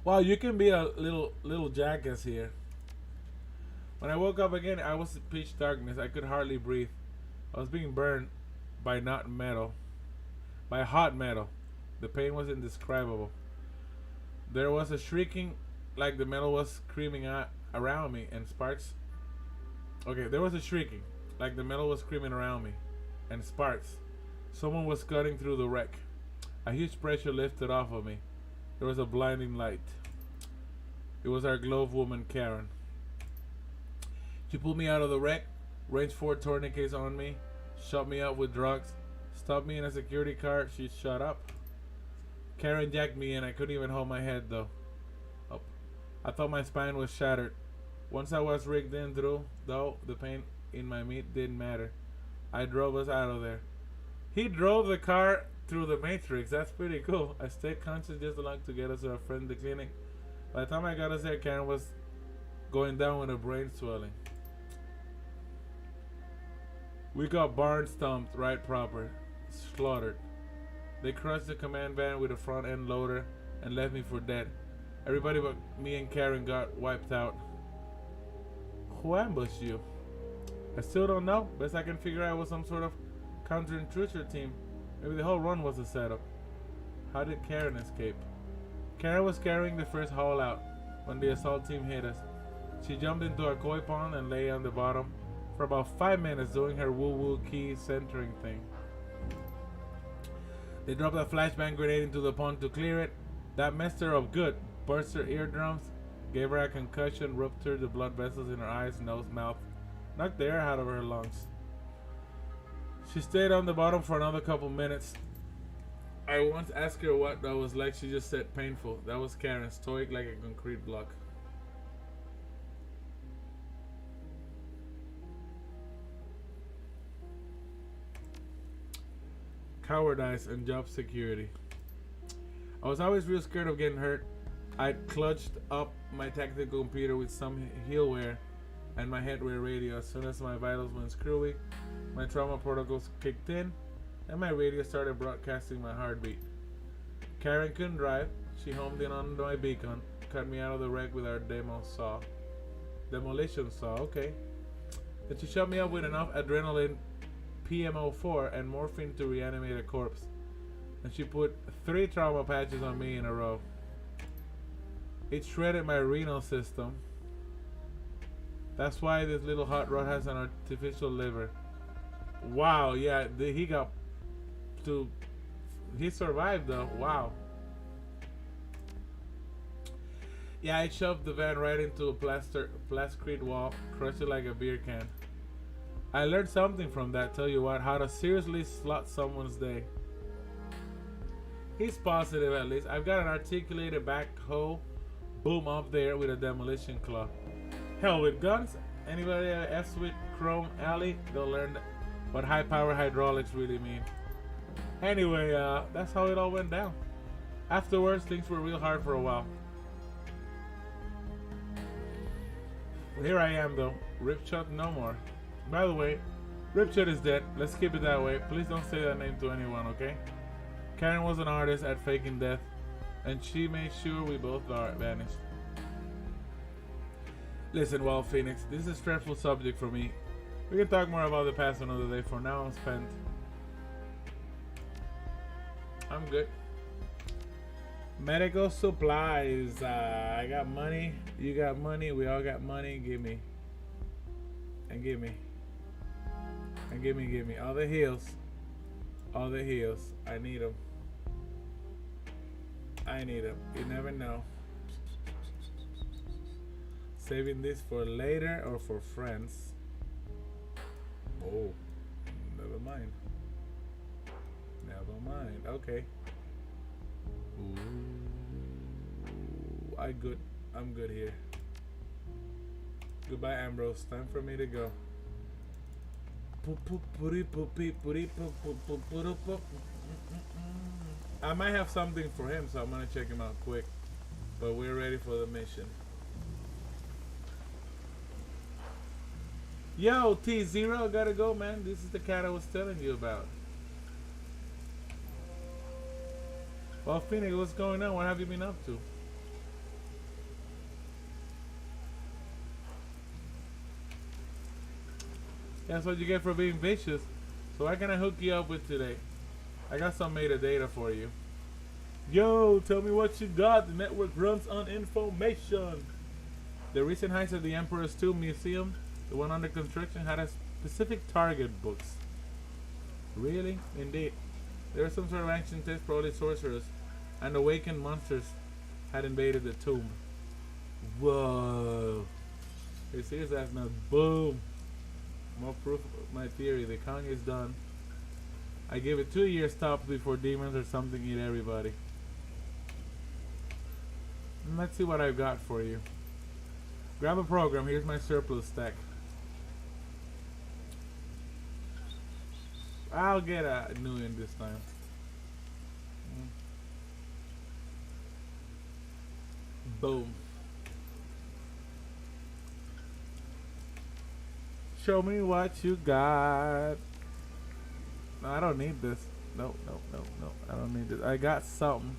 Wow, you can be a little jackass here. When I woke up again, I was in pitch darkness. I could hardly breathe. I was being burned by hot metal. The pain was indescribable. There was a shrieking like the metal was screaming around me, and sparks. Okay, there was a shrieking like the metal was screaming around me, and sparks. Someone was cutting through the wreck. A huge pressure lifted off of me. There was a blinding light. It was our glove woman, Karen. She pulled me out of the wreck, ranged 4 tourniquets on me, shot me up with drugs, stopped me in a security car. She shut up. Karen jacked me in. I couldn't even hold my head though. Oh, I thought my spine was shattered. Once I was rigged in through, though, the pain in my meat didn't matter. I drove us out of there. He drove the car through the Matrix. That's pretty cool. I stayed conscious just enough to get us to our friend the clinic. By the time I got us there, Karen was going down with a brain swelling. We got barn stomped right proper. Slaughtered. They crushed the command van with a front end loader and left me for dead. Everybody but me and Karen got wiped out. Who ambushed you? I still don't know. Best I can figure out was some sort of counter-intruder team. Maybe the whole run was a setup. How did Karen escape? Karen was carrying the first haul out when the assault team hit us. She jumped into a koi pond and lay on the bottom for about 5 minutes doing her woo-woo key centering thing. They dropped a flashbang grenade into the pond to clear it. That messed her up good. Burst her eardrums, gave her a concussion, ruptured the blood vessels in her eyes, nose, mouth, knocked the air out of her lungs. She stayed on the bottom for another couple minutes. I once asked her what that was like. She just said painful. That was Karen, stoic like a concrete block. Cowardice and job security. I was always real scared of getting hurt. I clutched up my tactical computer with some healware and my headwear radio. As soon as my vitals went screwy, my trauma protocols kicked in and my radio started broadcasting my heartbeat. Karen couldn't drive. She homed in on my beacon, cut me out of the wreck with our demolition saw, okay. Then she shot me up with enough adrenaline PMO4 and morphine to reanimate a corpse. And she put 3 trauma patches on me in a row. It shredded my renal system. That's why this little hot rod has an artificial liver. Wow, yeah, he survived though. Wow. Yeah, I shoved the van right into a plasticrete wall, crushed it like a beer can. I learned something from that, tell you what, how to seriously slot someone's day. He's positive at least. I've got an articulated backhoe boom up there with a demolition claw. Hell with guns. Anybody F's with Chrome Alley, they'll learn what high power hydraulics really mean. Anyway, that's how it all went down. Afterwards, things were real hard for a while. Here I am though. Ripshot no more. By the way, Ripshot is dead. Let's keep it that way. Please don't say that name to anyone, okay? Karen was an artist at faking death, and she made sure we both vanished. Listen, Wild Phoenix, this is a stressful subject for me. We can talk more about the past another day. For now, I'm spent. I'm good. Medical supplies. I got money. You got money. We all got money. Give me. And give me. And give me. All the heals. All the heals. I need them. I need them. You never know. Saving this for later or for friends. Oh. Never mind. Never mind. Okay. Ooh. I'm good here. Goodbye, Ambrose. Time for me to go. I might have something for him, so I'm gonna check him out quick. But we're ready for the mission. Yo, T0, gotta go, man. This is the cat I was telling you about. Well, Phoenix, what's going on? What have you been up to? That's what you get for being vicious. So what can I hook you up with today? I got some metadata for you. Yo, tell me what you got. The network runs on information. The recent heist at the Emperor's Tomb Museum, the one under construction, had a specific target books. Really? Indeed. There was some sort of ancient test, probably sorcerers, and awakened monsters had invaded the tomb. Whoa. Hey, serious ass now. Boom. More proof of my theory. The Kong is done. I give it 2 years tops before demons or something eat everybody. And let's see what I've got for you. Grab a program. Here's my surplus stack. I'll get a new one this time. Boom. Show me what you got. No, I don't need this. No. I don't need this. I got something.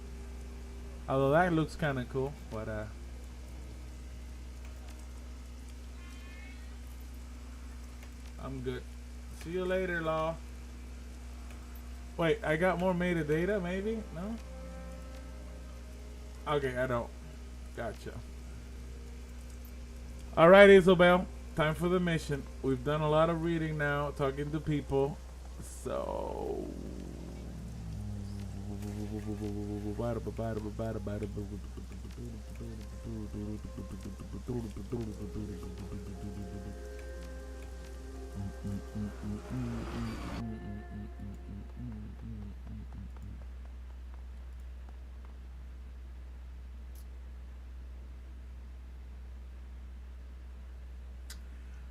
Although that looks kind of cool, but I'm good. See you later, Law. Wait, I got more metadata, maybe? No? Okay, I don't. Gotcha. Alright, Isabel. Time for the mission. We've done a lot of reading now, talking to people. So...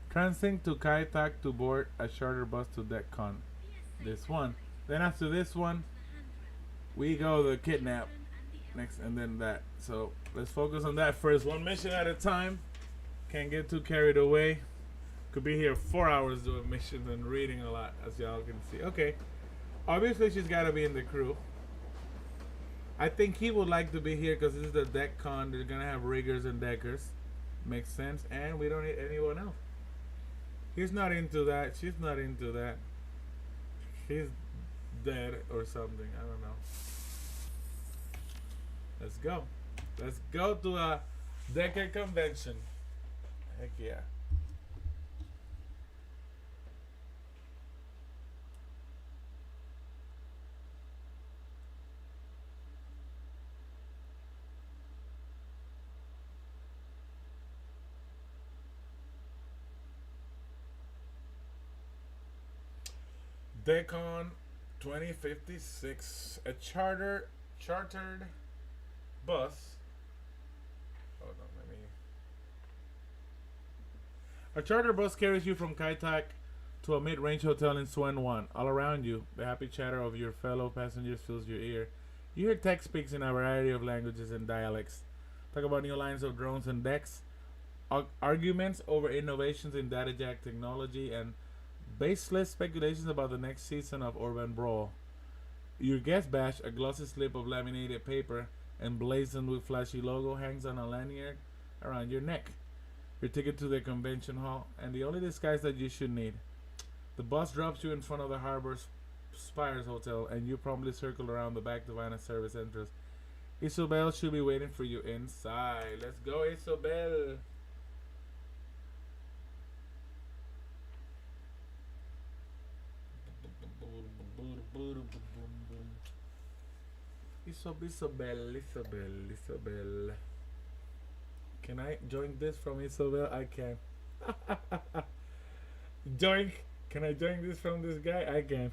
Transing to Kai Tak to board a charter bus to DECCON. This one. Then after this one, we go the kidnap next, and then that. So let's focus on that first. One mission at a time. Can't get too carried away. Could be here 4 hours doing missions and reading a lot, as y'all can see. Okay. Obviously, she's got to be in the crew. I think he would like to be here because this is the DECCON. They're going to have riggers and deckers. Makes sense. And we don't need anyone else. He's not into that. She's not into that. He's dead or something. I don't know. Let's go. Let's go to a Decker convention. Heck yeah. DECCON 2056, a chartered bus. Hold on, let me. A charter bus carries you from Kai Tak to a mid-range hotel in Suen 1. All around you, the happy chatter of your fellow passengers fills your ear. You hear tech speaks in a variety of languages and dialects. Talk about new lines of drones and decks, arguments over innovations in data jack technology, and baseless speculations about the next season of Urban Brawl. Your guest badge, a glossy slip of laminated paper emblazoned with flashy logo, hangs on a lanyard around your neck. Your ticket to the convention hall, and the only disguise that you should need. The bus drops you in front of the Harbor Spires Hotel, and you promptly circle around the back to find a service entrance. Isobel should be waiting for you inside. Let's go, Isobel. Isobel. Can I join this from Isobel? I can. Joink. Can I join this from this guy? I can.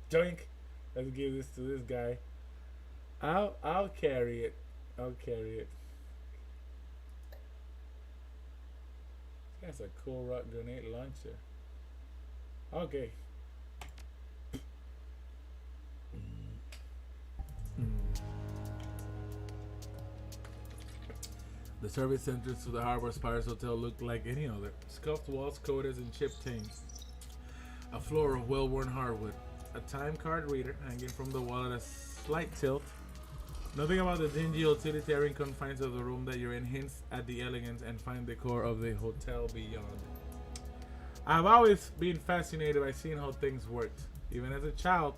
Joink. Let's give this to this guy. I'll carry it. That's a cool rock grenade launcher. Okay. The service entrance to the Harbor Spires Hotel looked like any other. Scuffed walls coated in chipped tin. A floor of well-worn hardwood. A time card reader hanging from the wall at a slight tilt. Nothing about the dingy utilitarian confines of the room that you're in hints at the elegance and fine decor of the hotel beyond. I've always been fascinated by seeing how things worked. Even as a child,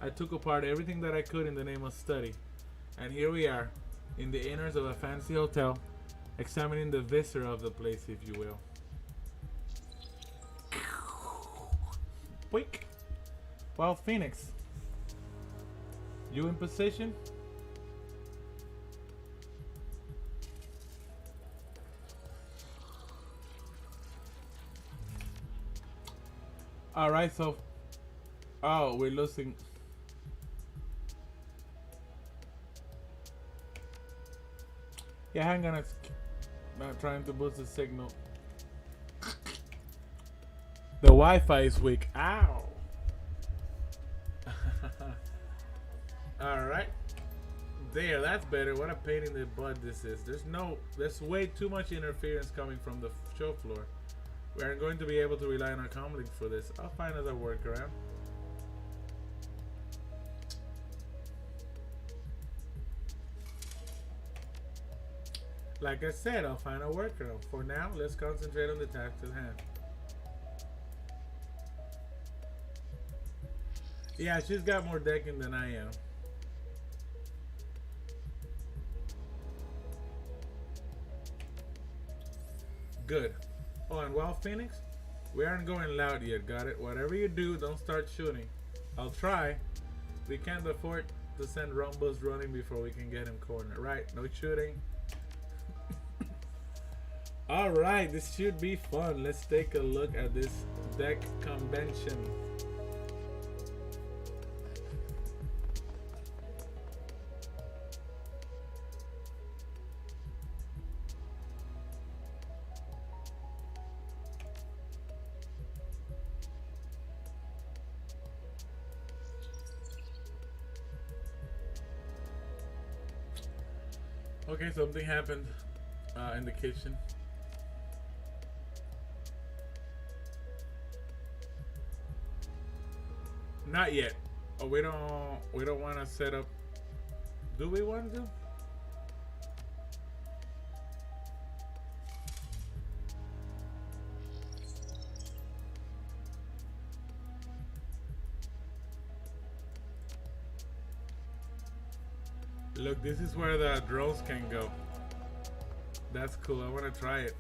I took apart everything that I could in the name of study. And here we are, in the inners of a fancy hotel, examining the viscera of the place, if you will. Boink. Well, Phoenix, you in position? Alright, so... Oh, we're losing... Yeah, hang on. It's not trying to boost the signal. The Wi-Fi is weak. Ow! Alright. There, that's better. What a pain in the butt this is. There's way too much interference coming from the show floor. We aren't going to be able to rely on our comm link for this. I'll find another workaround. Like I said, I'll find a workaround. For now, let's concentrate on the task at hand. Yeah, she's got more decking than I am. Good. Oh, and Wild Phoenix? We aren't going loud yet, got it? Whatever you do, don't start shooting. I'll try. We can't afford to send Rumbles running before we can get him cornered. Right, no shooting. Alright, this should be fun. Let's take a look at this deck convention. Okay, something happened in the kitchen. Not yet. Oh, we don't want to set up. Do we want to? Look, this is where the drones can go. That's cool. I want to try it.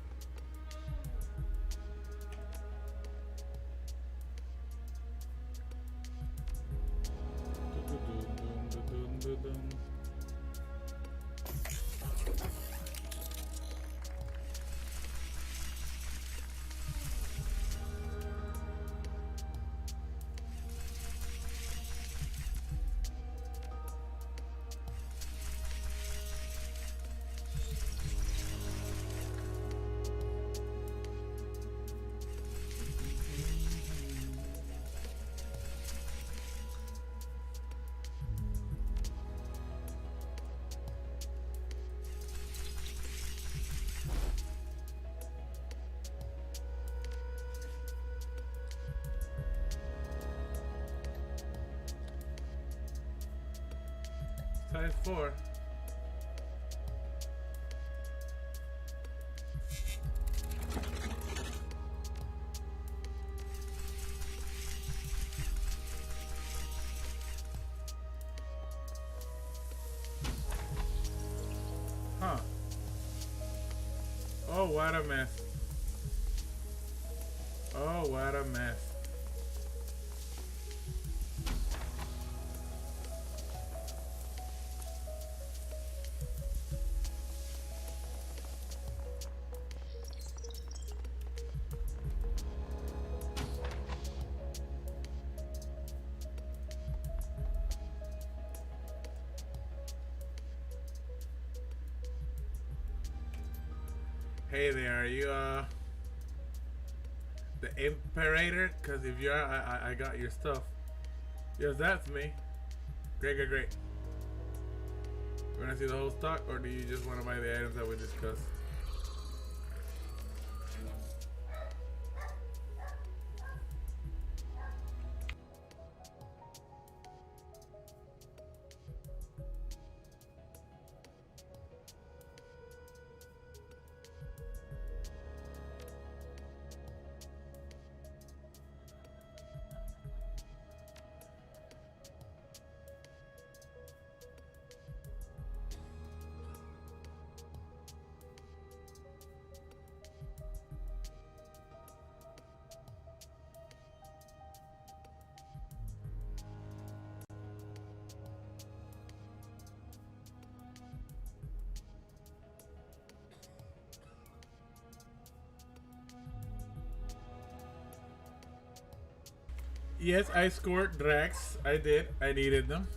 Size 4. Huh. Oh, what a mess. Oh, what a mess. Hey there, are you the Imperator? Cause if you are, I got your stuff. Yes, that's me. Great. You wanna see the whole stock, or do you just wanna buy the items that we discussed? Yes, I scored Drax. I did. I needed them.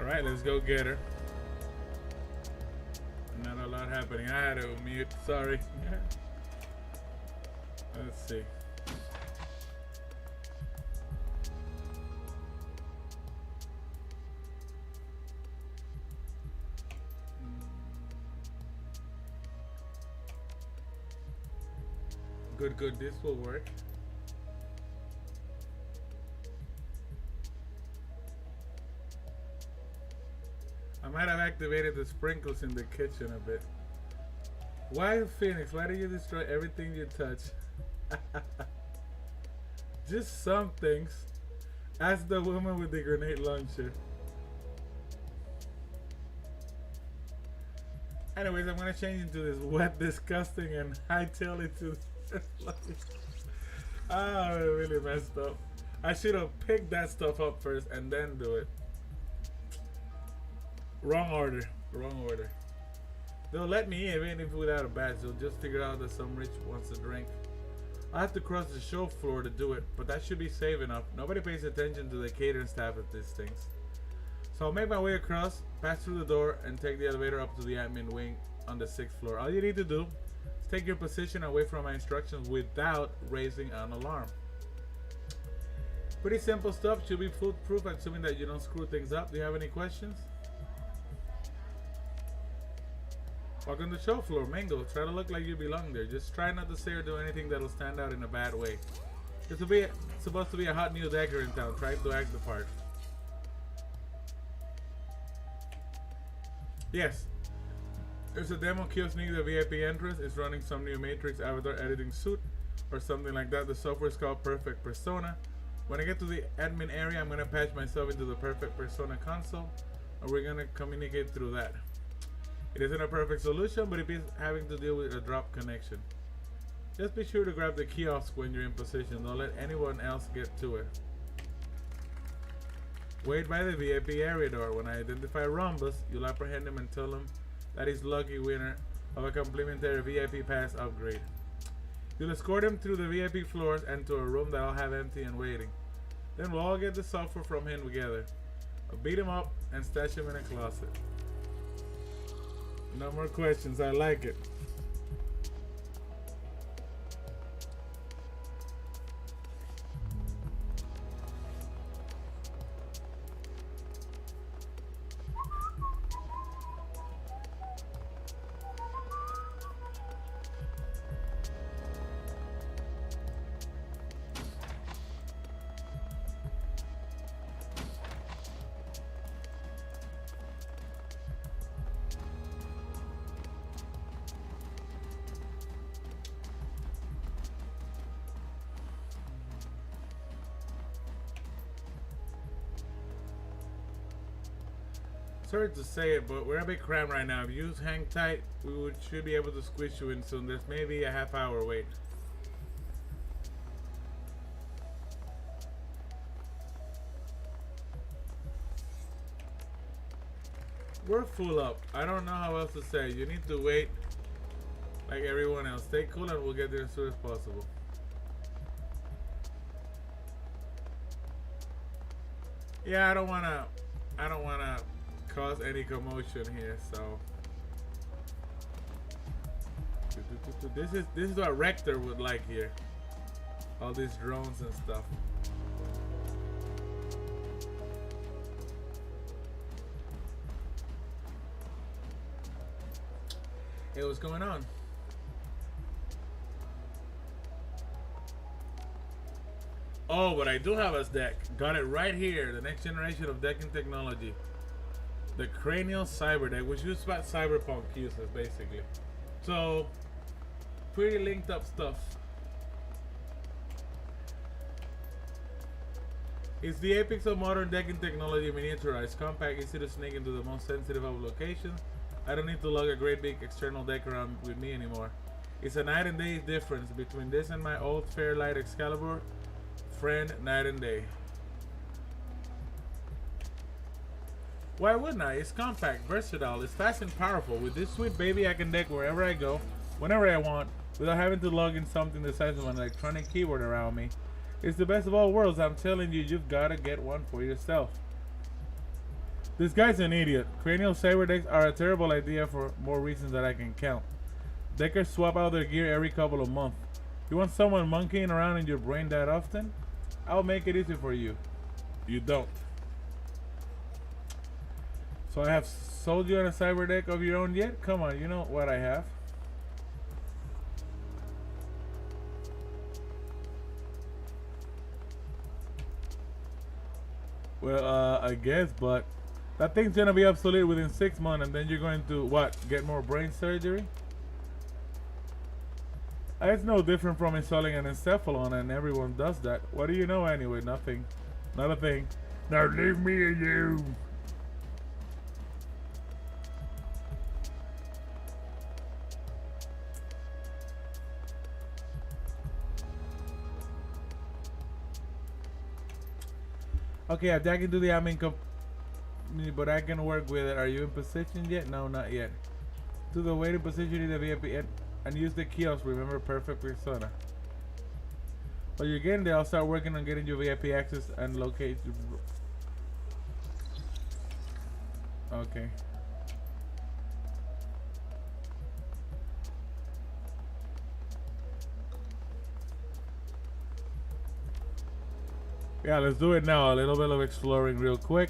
Alright, let's go get her. Not a lot happening. I had to mute. Sorry. Let's see. Good. This will work. I might have activated the sprinkles in the kitchen a bit. Why, Phoenix? Why do you destroy everything you touch? Just some things. Ask the woman with the grenade launcher. Anyways, I'm gonna change into this wet, disgusting, and hightail it to. I really messed up. I should have picked that stuff up first and then do it. Wrong order. They'll let me in even if without a badge. They'll just figure out that some rich wants a drink. I have to cross the show floor to do it, but that should be safe enough. Nobody pays attention to the catering staff at these things. So I'll make my way across, pass through the door, and take the elevator up to the admin wing on the 6th floor. All you need to do is take your position away from my instructions without raising an alarm. Pretty simple stuff, should be foolproof, assuming that you don't screw things up. Do you have any questions? Walk on the show floor, mingle, try to look like you belong there. Just try not to say or do anything that'll stand out in a bad way. This will be supposed to be a hot new decker in town. Try to act the part. Yes. There's a demo kiosk near the VIP entrance. It's running some new Matrix avatar editing suit or something like that. The software is called Perfect Persona. When I get to the admin area, I'm going to patch myself into the Perfect Persona console, and we're going to communicate through that. It isn't a perfect solution, but it is having to deal with a drop connection. Just be sure to grab the kiosk when you're in position. Don't let anyone else get to it. Wait by the VIP area door. When I identify Rhombus, you'll apprehend him and tell him that he's lucky winner of a complimentary VIP pass upgrade. You'll escort him through the VIP floors and to a room that I'll have empty and waiting. Then we'll all get the software from him together. I'll beat him up and stash him in a closet. No more questions. I like it. Sorry to say it, but we're a bit cramped right now. If you hang tight, we should be able to squeeze you in soon. There's maybe a half-hour wait. We're full up. I don't know how else to say. You need to wait like everyone else. Stay cool and we'll get there as soon as possible. Yeah, I don't wanna cause any commotion here, so this is what Rector would like here. All these drones and stuff. Hey, what's going on? Oh, but I do have a deck. Got it right here. The next generation of decking technology. The Cranial Cyber deck, which is what Cyberpunk uses, basically. So, pretty linked up stuff. It's the apex of modern decking technology, miniaturized, compact, easy to sneak into the most sensitive of locations. I don't need to lug a great big external deck around with me anymore. It's a night and day difference between this and my old Fairlight Excalibur friend, night and day. Why wouldn't I? It's compact, versatile, it's fast and powerful. With this sweet baby, I can deck wherever I go, whenever I want, without having to lug in something the size of an electronic keyboard around me. It's the best of all worlds. I'm telling you, you've got to get one for yourself. This guy's an idiot. Cranial cyber decks are a terrible idea for more reasons that I can count. Deckers swap out their gear every couple of months. You want someone monkeying around in your brain that often? I'll make it easy for you. You don't. So I have sold you on a cyber deck of your own yet? Come on, you know what I have. Well, I guess, but that thing's gonna be obsolete within 6 months, and then you're going to, what, get more brain surgery? It's no different from installing an encephalon, and everyone does that. What do you know anyway? Nothing. Not a thing. Now leave me alone. Okay, I can do the admin but I can work with it. Are you in position yet? No, not yet. To the waiting position in the VIP and use the kiosk. Remember, perfect persona. While you're getting there, I'll start working on getting your VIP access and locate. Okay. Yeah, let's do it now. A little bit of exploring real quick.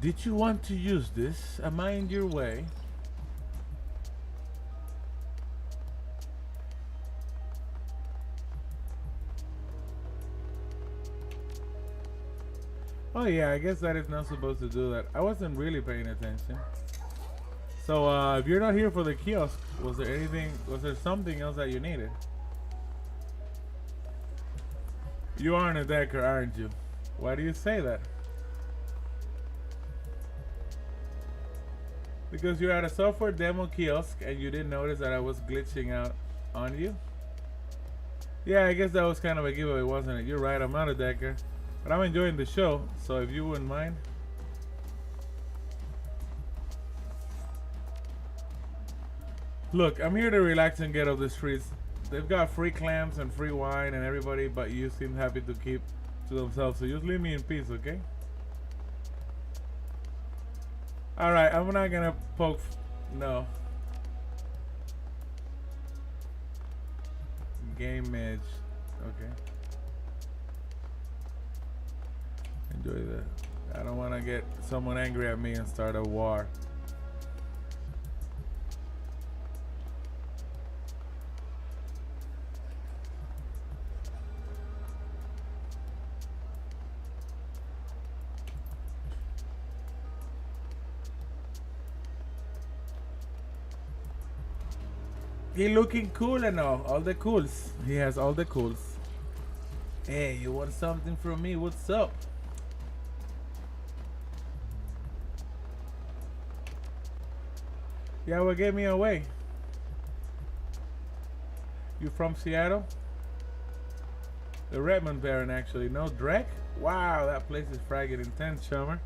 Did you want to use this? Am I in your way? Oh yeah, I guess that is not supposed to do that. I wasn't really paying attention. So if you're not here for the kiosk, was there something else that you needed? You aren't a decker, aren't you? Why do you say that? Because you're at a software demo kiosk and you didn't notice that I was glitching out on you? Yeah, I guess that was kind of a giveaway, wasn't it? You're right, I'm not a decker. But I'm enjoying the show, so if you wouldn't mind. Look, I'm here to relax and get off the streets. They've got free clams and free wine and everybody but you seem happy to keep to themselves. So just leave me in peace, okay? Alright, I'm not gonna poke... No. Game edge. Okay. Enjoy that. I don't want to get someone angry at me and start a war. He looking cool and all the cools. He has all the cools. Hey, you want something from me? What's up? Yeah, what gave me away? You from Seattle? The Redmond Baron, actually. No Drek? Wow, that place is fragging intense, chummer.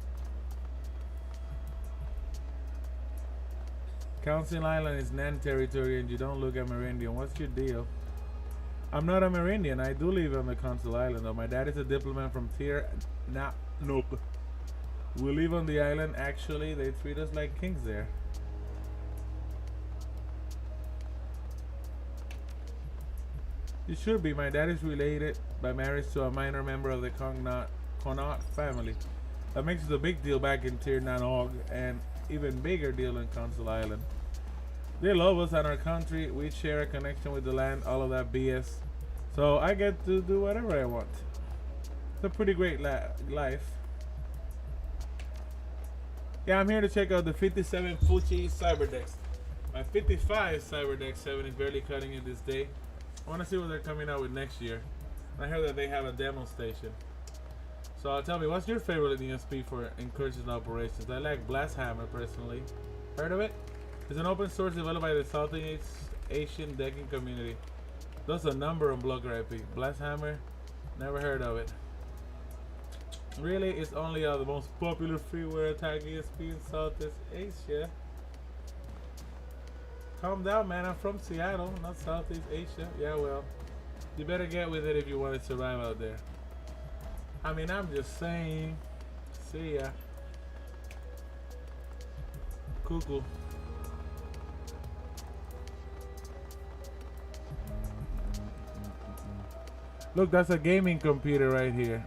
Council Island is Nan territory and you don't look Amerindian. What's your deal? I'm not Amerindian. I do live on the Council Island, though. My dad is a diplomat from Nope. We live on the island. Actually, they treat us like kings there. You should be. My dad is related by marriage to a minor member of the Connaught family. That makes it a big deal back in Tier Nanog and even bigger deal in Council Island. They love us and our country. We share a connection with the land, all of that BS. So I get to do whatever I want. It's a pretty great life. Yeah, I'm here to check out the 57 Fuji Cyberdecks. My 55 Cyberdeck 7 is barely cutting it this day. I want to see what they're coming out with next year. I heard that they have a demo station. So tell me, what's your favorite ESP for incursion operations? I like Blast Hammer personally. Heard of it? It's an open source developed by the Southeast Asian decking community. Does a number on Blocker IP. Blast Hammer? Never heard of it. Really? It's only the most popular freeware attack ESP in Southeast Asia. Calm down, man. I'm from Seattle, not Southeast Asia. Yeah, well, You better get with it if you want to survive out there. I mean, I'm just saying. See ya. Cuckoo. Look, that's a gaming computer right here.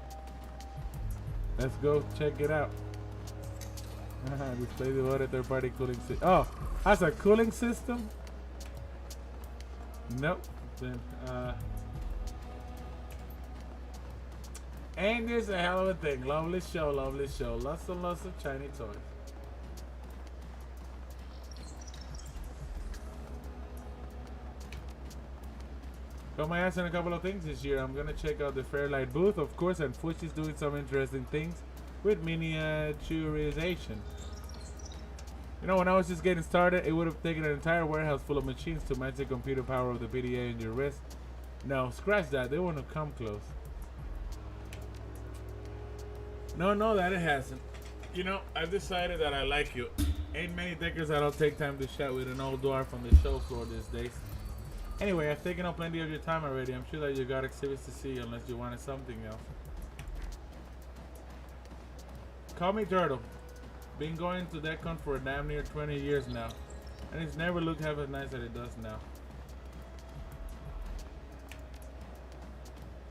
Let's go check it out. Display the third-party cooling system. Oh, that's a cooling system? Nope. Then, ain't this a hell of a thing? Lovely show, lovely show. Lots and lots of shiny toys. Got my ass in a couple of things this year. I'm gonna check out the Fairlight booth, of course, and Fuji's doing some interesting things with miniaturization. You know, when I was just getting started, it would have taken an entire warehouse full of machines to match the computer power of the PDA in your wrist. No, scratch that. They wouldn't have come close. No, that it hasn't. You know, I've decided that I like you. Ain't many deckers that I'll take time to chat with an old dwarf on the show floor these days. Anyway, I've taken up plenty of your time already. I'm sure that you got exhibits to see unless you wanted something else. Call me Turtle. Been going to DECCON for damn near 20 years now. And it's never looked half as nice as it does now.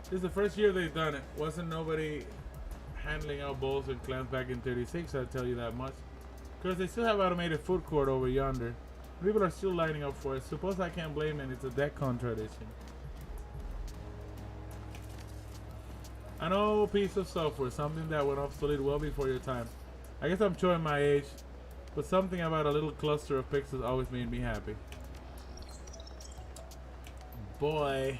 This is the first year they've done it. Wasn't nobody handling out bowls and clams back in 36, I'll tell you that much. Because they still have automated food court over yonder. People are still lining up for it. Suppose I can't blame it. It's a DECCON tradition. An old piece of software. Something that went obsolete well before your time. I guess I'm showing my age. But something about a little cluster of pixels always made me happy. Boy.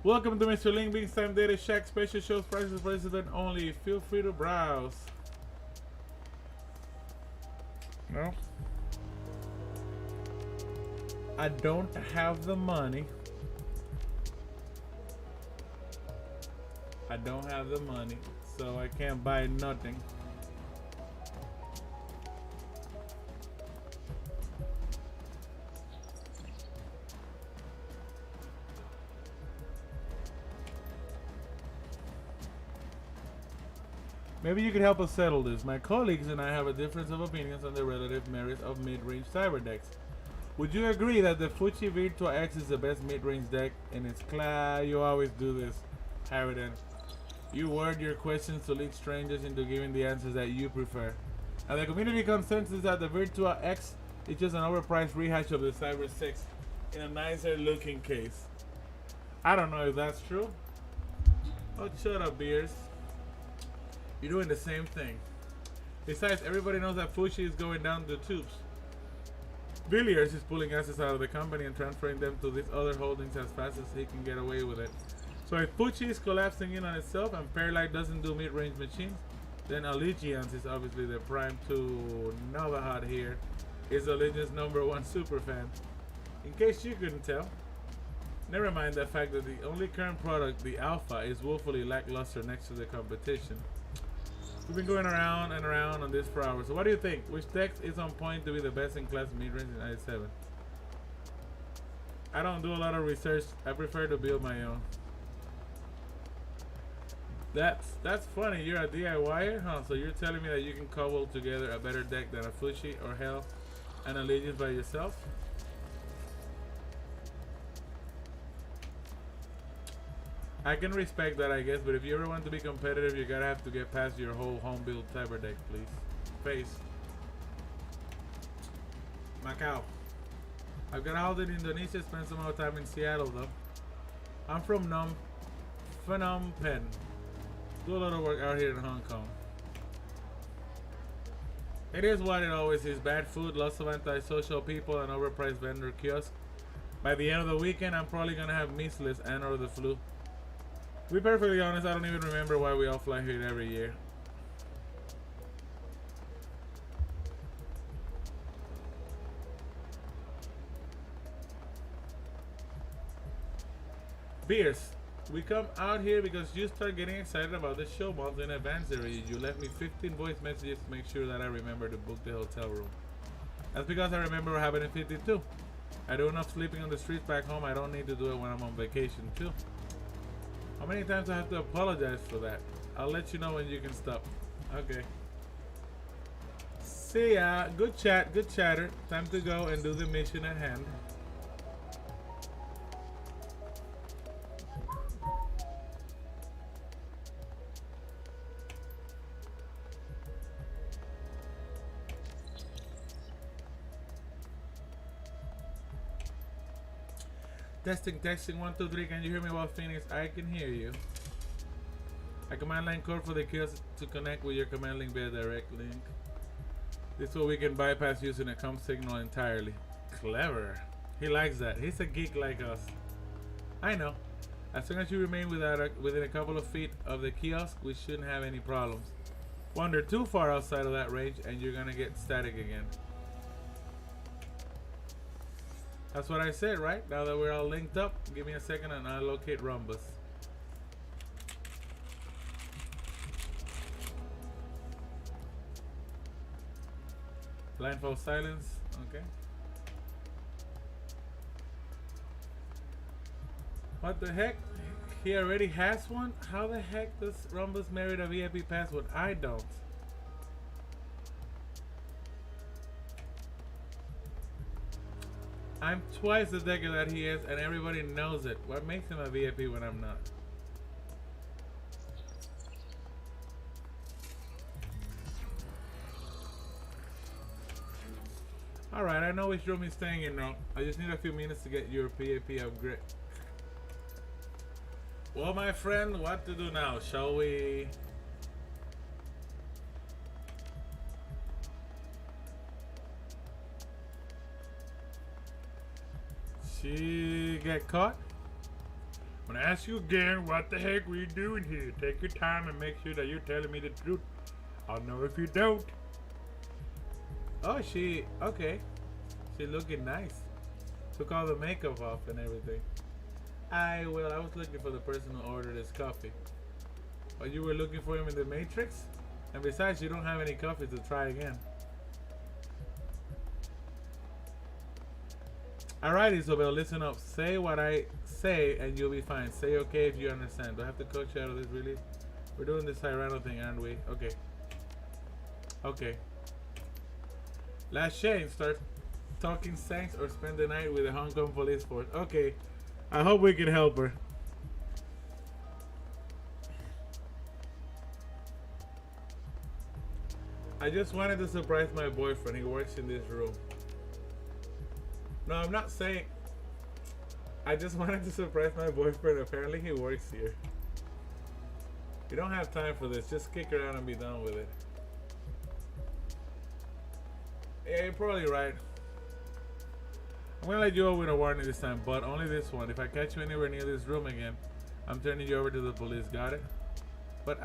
Welcome to Mr. Ling Bing's Time Data Shack special shows, prices, president only. Feel free to browse. No. I don't have the money. I don't have the money, so I can't buy nothing. Maybe you could help us settle this. My colleagues and I have a difference of opinions on the relative merits of mid-range cyber decks. Would you agree that the Fuji Virtua X is the best mid-range deck in its class? You always do this, Harridan. You word your questions to lead strangers into giving the answers that you prefer. And the community consensus is that the Virtua X is just an overpriced rehash of the Cyber 6 in a nicer looking case. I don't know if that's true. Oh, shut up, Beers. You're doing the same thing. Besides, everybody knows that Fuji is going down the tubes. Villiers is pulling assets out of the company and transferring them to these other holdings as fast as he can get away with it. So if Fuji is collapsing in on itself and Fairlight doesn't do mid-range machines, then Allegiance is obviously the prime to Navahat here is Allegiance's #1 superfan. In case you couldn't tell. Never mind the fact that the only current product, the Alpha, is woefully lackluster next to the competition. We've been going around and around on this for hours. So what do you think? Which deck is on point to be the best in class mid-range in 97? I don't do a lot of research. I prefer to build my own. That's funny. You're a DIYer, huh? So you're telling me that you can cobble together a better deck than a Fuji or hell and Allegiance by yourself? I can respect that, I guess, but if you ever want to be competitive, you gotta have to get past your whole home build cyber deck, please. Face. Macau. I've got out in Indonesia, spent some more time in Seattle though. I'm from Phnom Penh. Do a lot of work out here in Hong Kong. It is what it always is. Bad food, lots of antisocial people, and overpriced vendor kiosk. By the end of the weekend, I'm probably gonna have measles and or the flu. To be perfectly honest, I don't even remember why we all fly here every year. Beers. We come out here because you start getting excited about the show months in advance already. You left me 15 voice messages to make sure that I remember to book the hotel room. That's because I remember what happened in 52. I do enough sleeping on the streets back home. I don't need to do it when I'm on vacation too. How many times I have to apologize for that? I'll let you know when you can stop. Okay. See ya. Good chat, good chatter. Time to go and do the mission at hand. Testing 1 2 3. Can you hear me well, Phoenix? I can hear you. A command line code for the kills to connect with your command link via direct link. This way we can bypass using a comm signal entirely. Clever. He likes that. He's a geek like us. I know. As long as you remain within a couple of feet of the kiosk, we shouldn't have any problems. Wander too far outside of that range and you're gonna get static again. That's what I said, right? Now that we're all linked up, give me a second and I'll locate Rhombus. Blindfold silence, okay. What the heck? He already has one? How the heck does Rhombus merit a VIP pass when I don't? I'm twice the decker that he is, and everybody knows it. What makes him a VIP when I'm not? Alright, I know which room he's staying in now. I just need a few minutes to get your VIP upgrade. Well, my friend, what to do now? Shall we... She get caught? I'm gonna ask you again, what the heck were you doing here? Take your time and make sure that you're telling me the truth. I'll know if you don't. Oh, okay. She looking nice. Took all the makeup off and everything. I was looking for the person who ordered this coffee. But you were looking for him in the Matrix? And besides, you don't have any coffee to try again. Alright, Isabel, listen up. Say what I say and you'll be fine. Say okay if you understand. Do I have to coach you out of this, really? We're doing this Tyranno thing, aren't we? Okay. Okay. Last Shane, start talking sense or spend the night with the Hong Kong police force. Okay. I hope we can help her. I just wanted to surprise my boyfriend. He works in this room. No, I'm not saying. I just wanted to surprise my boyfriend. Apparently he works here. You don't have time for this. Just kick her out and be done with it. Yeah, you're probably right. I'm gonna let you over with a warning this time, but only this one. If I catch you anywhere near this room again, I'm turning you over to the police. Got it? But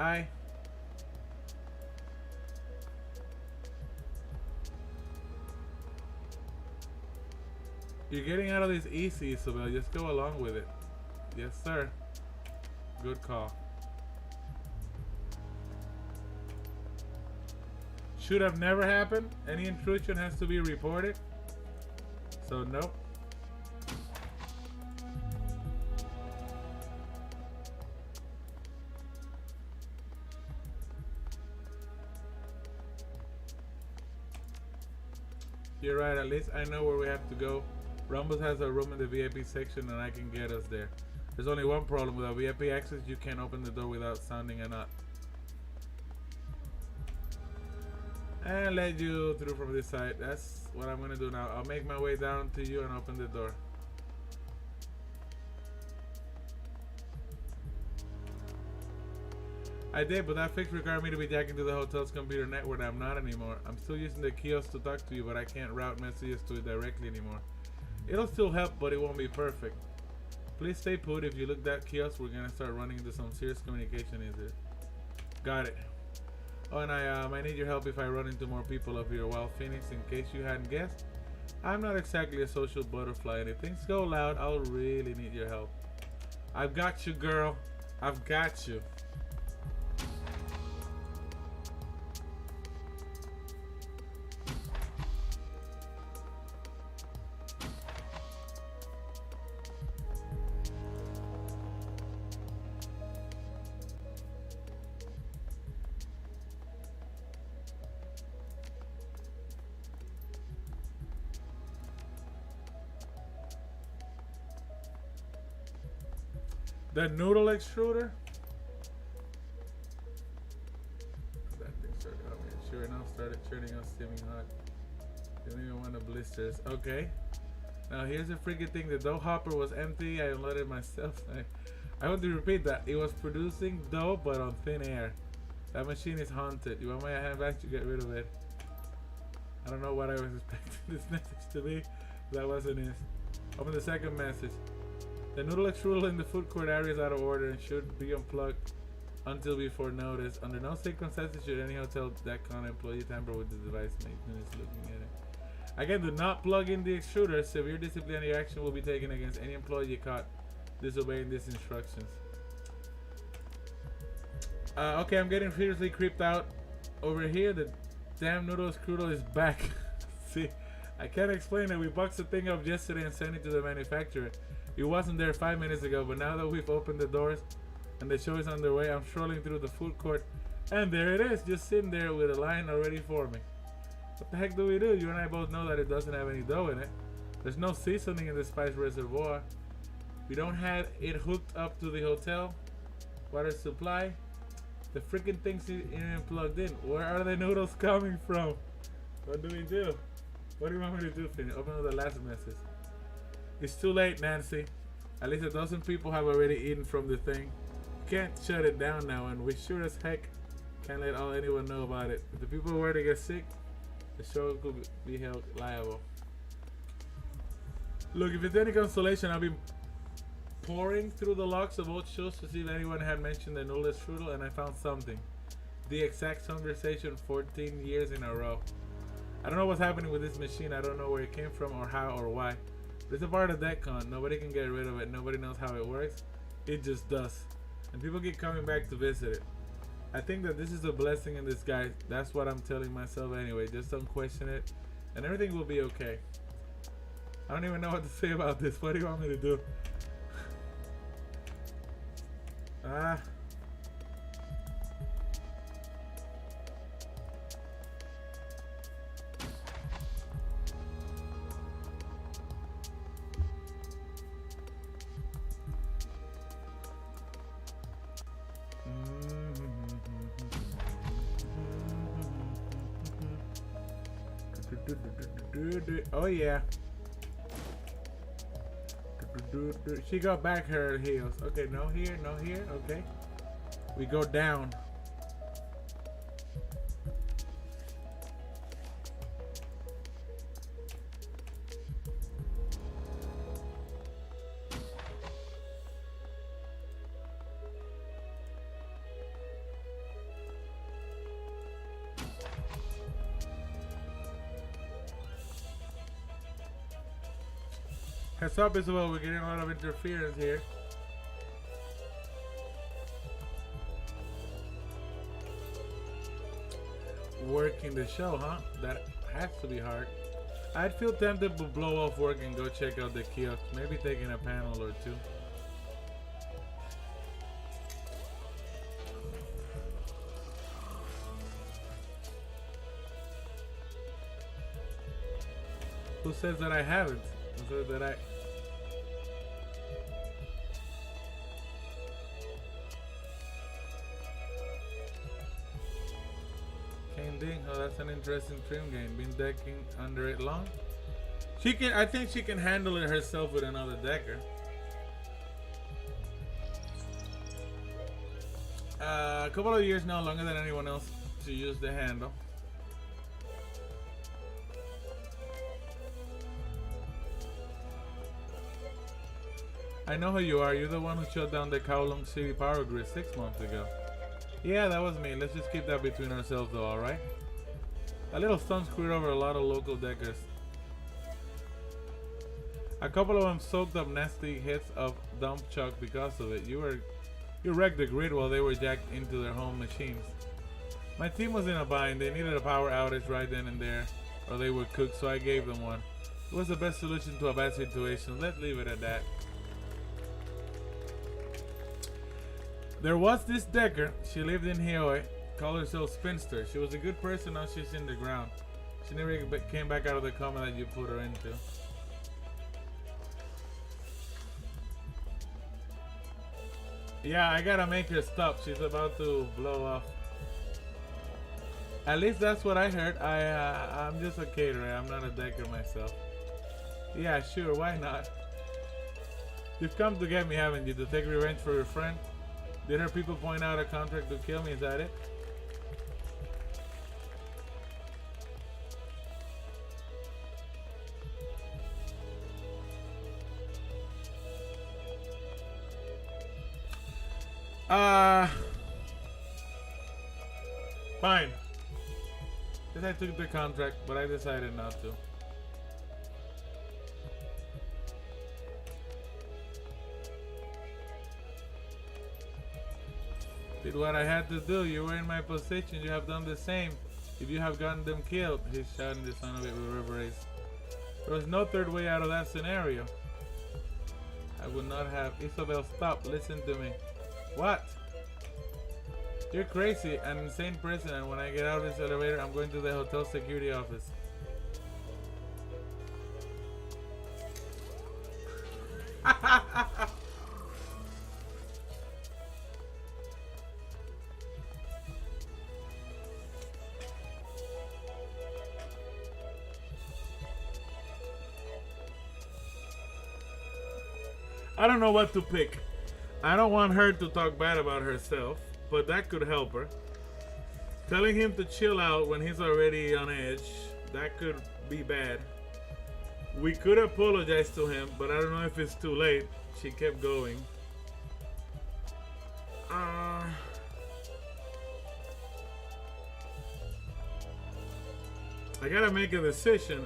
You're getting out of this easy, Isabel. Just go along with it. Yes, sir. Good call. Should have never happened. Any intrusion has to be reported. So, nope. You're right. At least I know where we have to go. Rumbles has a room in the VIP section and I can get us there. There's only one problem. Without VIP access, you can't open the door without sounding a knot. And let you through from this side. That's what I'm gonna do now. I'll make my way down to you and open the door. I did, but that fix required me to be jacking to the hotel's computer network. I'm not anymore. I'm still using the kiosk to talk to you, but I can't route messages to it directly anymore. It'll still help, but it won't be perfect. Please stay put. If you look that kiosk, we're gonna start running into some serious communication issues. Got it. Oh, and I need your help if I run into more people up here. Well, Phoenix, in case you hadn't guessed, I'm not exactly a social butterfly, and if things go loud, I'll really need your help. I've got you, girl. I've got you. The noodle extruder? That thing started coming in. Sure enough, started churning out steaming hot. Didn't even want the blisters. Okay. Now here's the freaking thing. The dough hopper was empty. I unloaded myself. I want to repeat that. It was producing dough, but on thin air. That machine is haunted. You want my hand back to get rid of it? I don't know what I was expecting this message to be. That wasn't it. Open the second message. The noodle extruder in the food court area is out of order and should be unplugged until before notice. Under no circumstances should any hotel DECCON employee tamper with the device. Maintenance looking at it. Again, do not plug in the extruder. Severe disciplinary action will be taken against any employee caught disobeying these instructions. Okay, I'm getting seriously creeped out over here. The damn noodle extruder is back. See, I can't explain it. We boxed the thing up yesterday and sent it to the manufacturer. It wasn't there 5 minutes ago, but now that we've opened the doors and the show is underway, I'm strolling through the food court, and there it is, just sitting there with a line already forming. What the heck do we do? You and I both know that it doesn't have any dough in it. There's no seasoning in the spice reservoir. We don't have it hooked up to the hotel water supply. The freaking thing's even plugged in. Where are the noodles coming from? What do we do? What do you want me to do, Finny? Open up the last message. It's too late, Nancy. At least a dozen people have already eaten from the thing. You can't shut it down now, and we sure as heck can't let anyone know about it. If the people were to get sick, the show could be held liable. Look, if it's any consolation, I've been pouring through the logs of old shows to see if anyone had mentioned the noodle strudel, and I found something. The exact conversation 14 years in a row. I don't know what's happening with this machine. I don't know where it came from or how or why. It's a part of DECCON. Nobody can get rid of it. Nobody knows how it works. It just does. And people keep coming back to visit it. I think that this is a blessing in disguise. That's what I'm telling myself anyway. Just don't question it. And everything will be okay. I don't even know what to say about this. What do you want me to do? Oh yeah. She got back her heels. Okay, no here, no here. Okay. We go down. Heads up as well, we're getting a lot of interference here. Working the show, huh? That has to be hard. I'd feel tempted to blow off work and go check out the kiosk. Maybe taking a panel or two. Who says that I haven't? Who says that I... Oh, that's an interesting trim game. Been decking under it long. She can. I think she can handle it herself with another decker. A couple of years now, longer than anyone else to use the handle. I know who you are. You're the one who shut down the Kowloon City power grid 6 months ago. Yeah, that was me. Let's just keep that between ourselves though, alright? A little stunt screwed over a lot of local deckers. A couple of them soaked up nasty hits of dump chuck because of it. You wrecked the grid while they were jacked into their home machines. My team was in a bind. They needed a power outage right then and there, or they would cook, so I gave them one. It was the best solution to a bad situation. Let's leave it at that. There was this Decker. She lived in Hioi. Called herself Spinster. She was a good person. Now she's in the ground. She never came back out of the coma that you put her into. Yeah, I gotta make her stop. She's about to blow off. At least that's what I heard. I'm just a caterer. I'm not a Decker myself. Yeah, sure. Why not? You've come to get me, haven't you? To take revenge for your friend? Did her people point out a contract to kill me? Is that it? Fine. Guess I took the contract, but I decided not to. Did what I had to do. You were in my position. You have done the same. If you have gotten them killed, he's shouting the son of it with reverence. There was no third way out of that scenario. I would not have. Isabel, stop. Listen to me. What? You're crazy, an insane person, and when I get out of this elevator, I'm going to the hotel security office. I don't know what to pick. I don't want her to talk bad about herself, but that could help her. Telling him to chill out when he's already on edge, that could be bad. We could apologize to him, but I don't know if it's too late. She kept going. I gotta make a decision.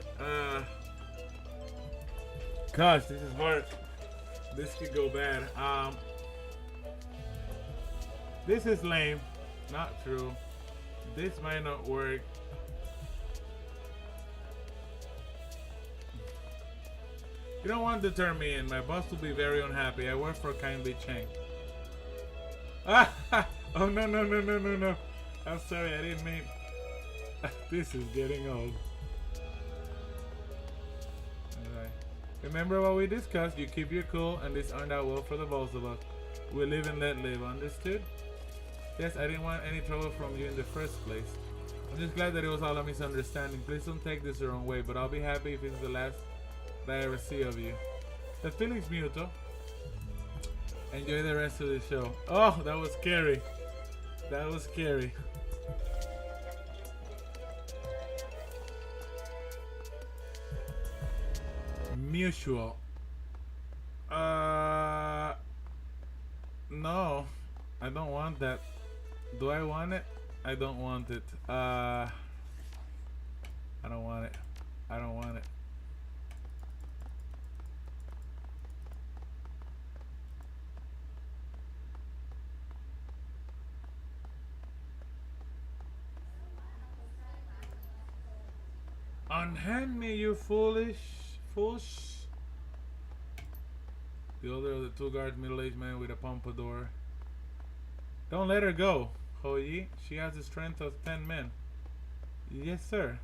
Gosh, this is hard. This could go bad. This is lame. Not true. This might not work. You don't want to turn me in. My boss will be very unhappy. I work for Kindly Chang. Oh, no. I'm sorry. I didn't mean... This is getting old. Alright. Remember what we discussed. You keep your cool, and this turned out well for the both of us. We live and let live. Understood? Yes, I didn't want any trouble from you in the first place. I'm just glad that it was all a misunderstanding. Please don't take this the wrong way, but I'll be happy if it's the last that I ever see of you. The feeling's mutual. Enjoy the rest of the show. Oh, that was scary. That was scary. Mutual. No, I don't want that. Do I want it? I don't want it. I don't want it. I don't want it. Unhand me, you foolish. The older of the two guards, middle-aged man with a pompadour. Don't let her go, Hoyi. She has the strength of 10 men. Yes, sir.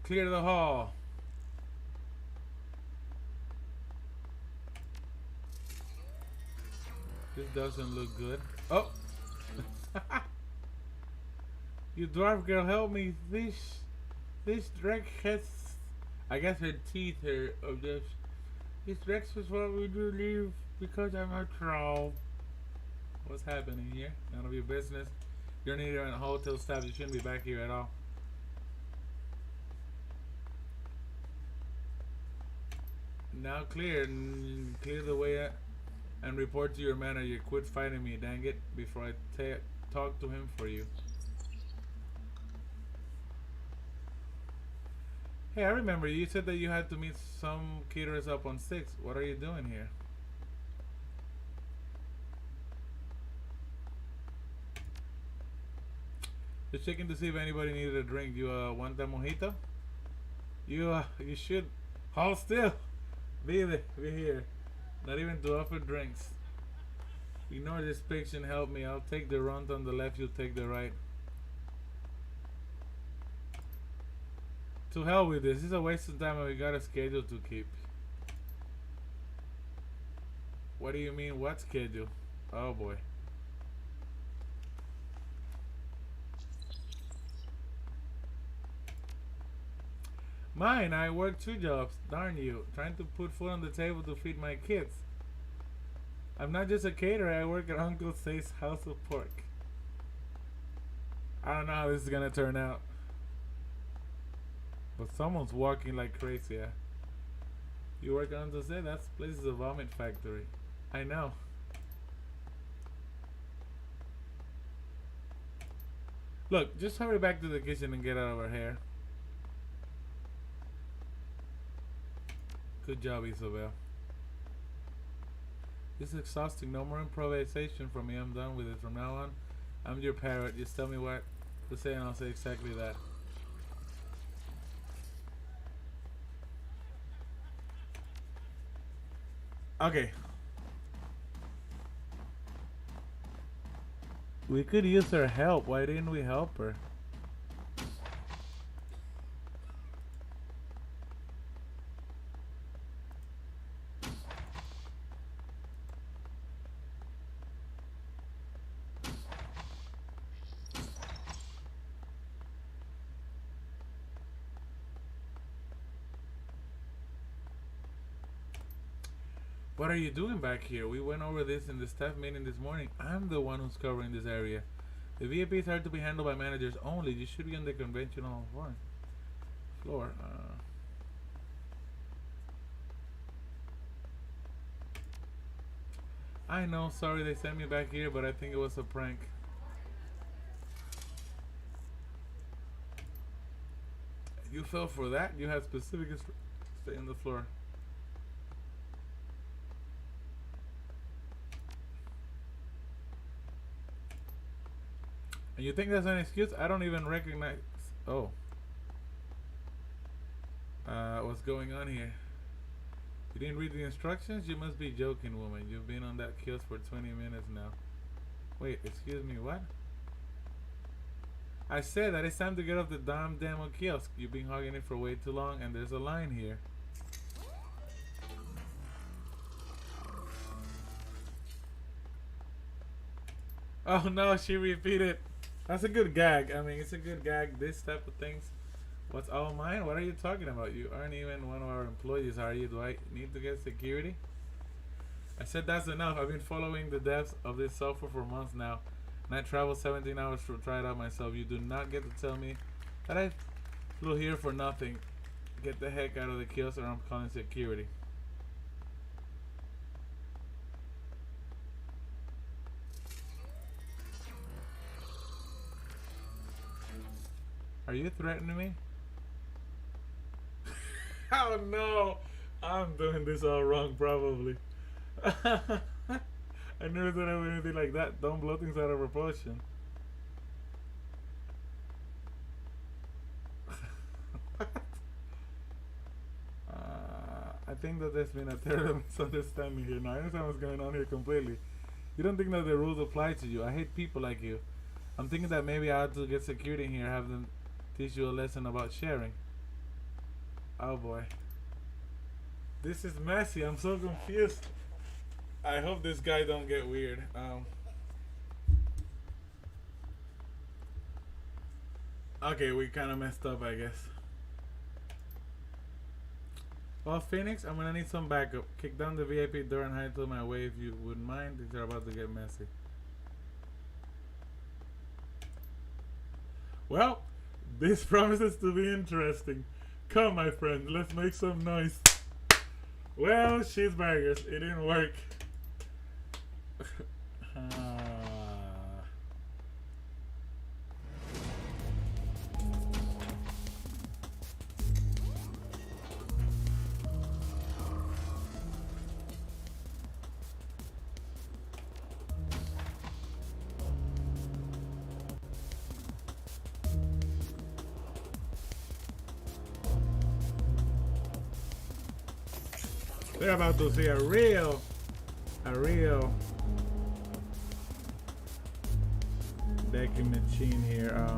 Clear the hall. This doesn't look good. Oh! You dwarf girl, help me. This Drex has... I guess her teeth are of this. This Drex is what we do leave because I'm a troll. What's happening here? None of your business. You're neither in a hotel staff. You shouldn't be back here at all. Now clear the way and report to your manager. Quit fighting me, dang it, before I talk to him for you. Hey, I remember you said that you had to meet some caterers up on 6. What are you doing here? Just checking to see if anybody needed a drink. You want that mojito? You should hold still. Be here. Not even to offer drinks. Ignore this picture and help me. I'll take the round on the left, you'll take the right. To hell with this. This is a waste of time and we got a schedule to keep. What do you mean, what schedule? Oh boy. Mine, I work 2 jobs. Darn you. Trying to put food on the table to feed my kids. I'm not just a caterer, I work at Uncle Say's House of Pork. I don't know how this is gonna turn out. But someone's walking like crazy, yeah. You work at Uncle Say? That place is a vomit factory. I know. Look, just hurry back to the kitchen and get out of our hair. Good job, Isabel. This is exhausting. No more improvisation from me. I'm done with it. From now on, I'm your parrot. Just tell me what to say and I'll say exactly that. Okay. We could use her help. Why didn't we help her? What are you doing back here? We went over this in the staff meeting this morning. I'm the one who's covering this area. The VIPs are to be handled by managers only. You should be on the conventional floor. I know, sorry they sent me back here, but I think it was a prank. You fell for that? You had specific stay on the floor. And you think that's an excuse? I don't even recognize. Oh. What's going on here? You didn't read the instructions? You must be joking, woman. You've been on that kiosk for 20 minutes now. Wait, excuse me, what? I said that it's time to get off the damn demo kiosk. You've been hogging it for way too long and there's a line here. Oh no, she repeated. That's a good gag. I mean, it's a good gag. This type of things. What's all mine? What are you talking about? You aren't even one of our employees, are you? Do I need to get security? I said that's enough. I've been following the devs of this software for months now. And I traveled 17 hours to try it out myself. You do not get to tell me that I flew here for nothing. Get the heck out of the kiosk or I'm calling security. Are you threatening me? Oh no! I'm doing this all wrong probably. I never thought I would do anything like that. Don't blow things out of proportion. I think that there's been a terrible misunderstanding here. Now I understand what's going on here completely. You don't think that the rules apply to you. I hate people like you. I'm thinking that maybe I ought to get security in here, have them teach you a lesson about sharing. Oh boy. This is messy. I'm so confused. I hope this guy don't get weird. Okay, we kind of messed up, I guess. Well, Phoenix, I'm gonna need some backup. Kick down the VIP door and hide to my way if you wouldn't mind. Things are about to get messy. Well, this promises to be interesting. Come, my friend, let's make some noise. Well, cheeseburgers, it didn't work. We're about to see a real decking machine here.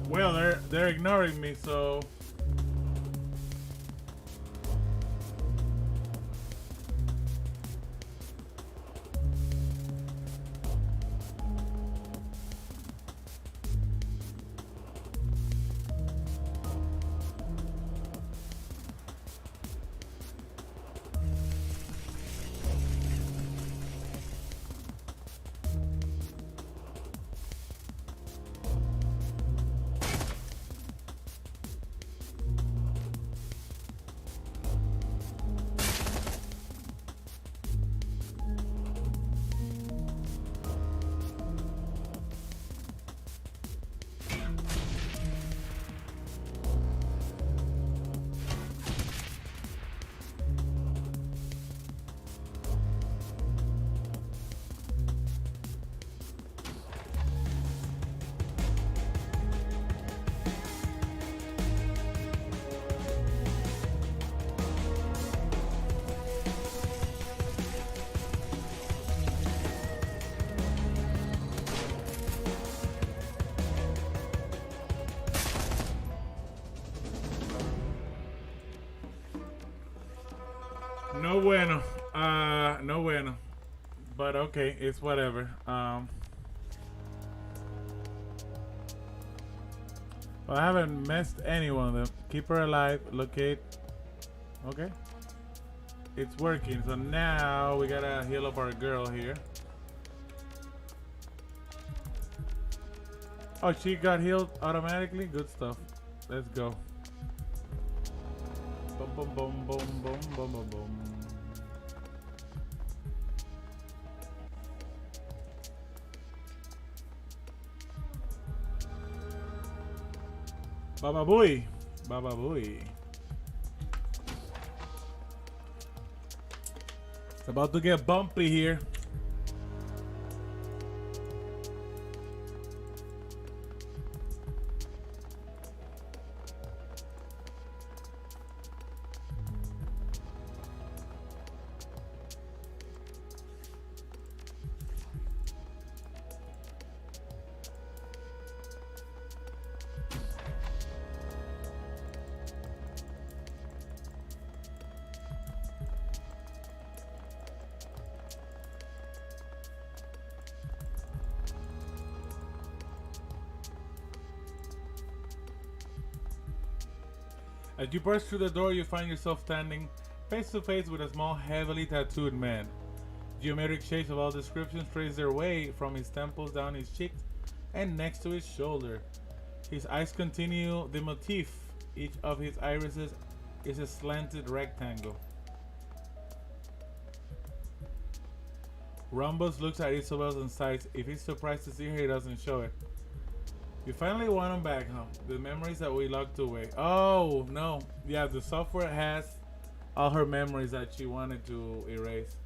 Well, they're ignoring me, so no bueno. No bueno. But okay, it's whatever. Well, I haven't messed any one of them. Keep her alive. Locate. Okay. It's working. So now we gotta heal up our girl here. Oh, she got healed automatically? Good stuff. Let's go. Boom, boom, boom, boom, boom, boom, boom, boom. Baba Booey. Baba Booey. It's about to get bumpy here. As you burst through the door, you find yourself standing face to face with a small, heavily tattooed man. Geometric shapes of all descriptions trace their way from his temples down his cheeks and next to his shoulder. His eyes continue the motif. Each of his irises is a slanted rectangle. Rhombus looks at Isabel and sighs. If he's surprised to see her, he doesn't show it. You finally want them back, huh? The memories that we locked away. Oh, no. Yeah, the software has all her memories that she wanted to erase.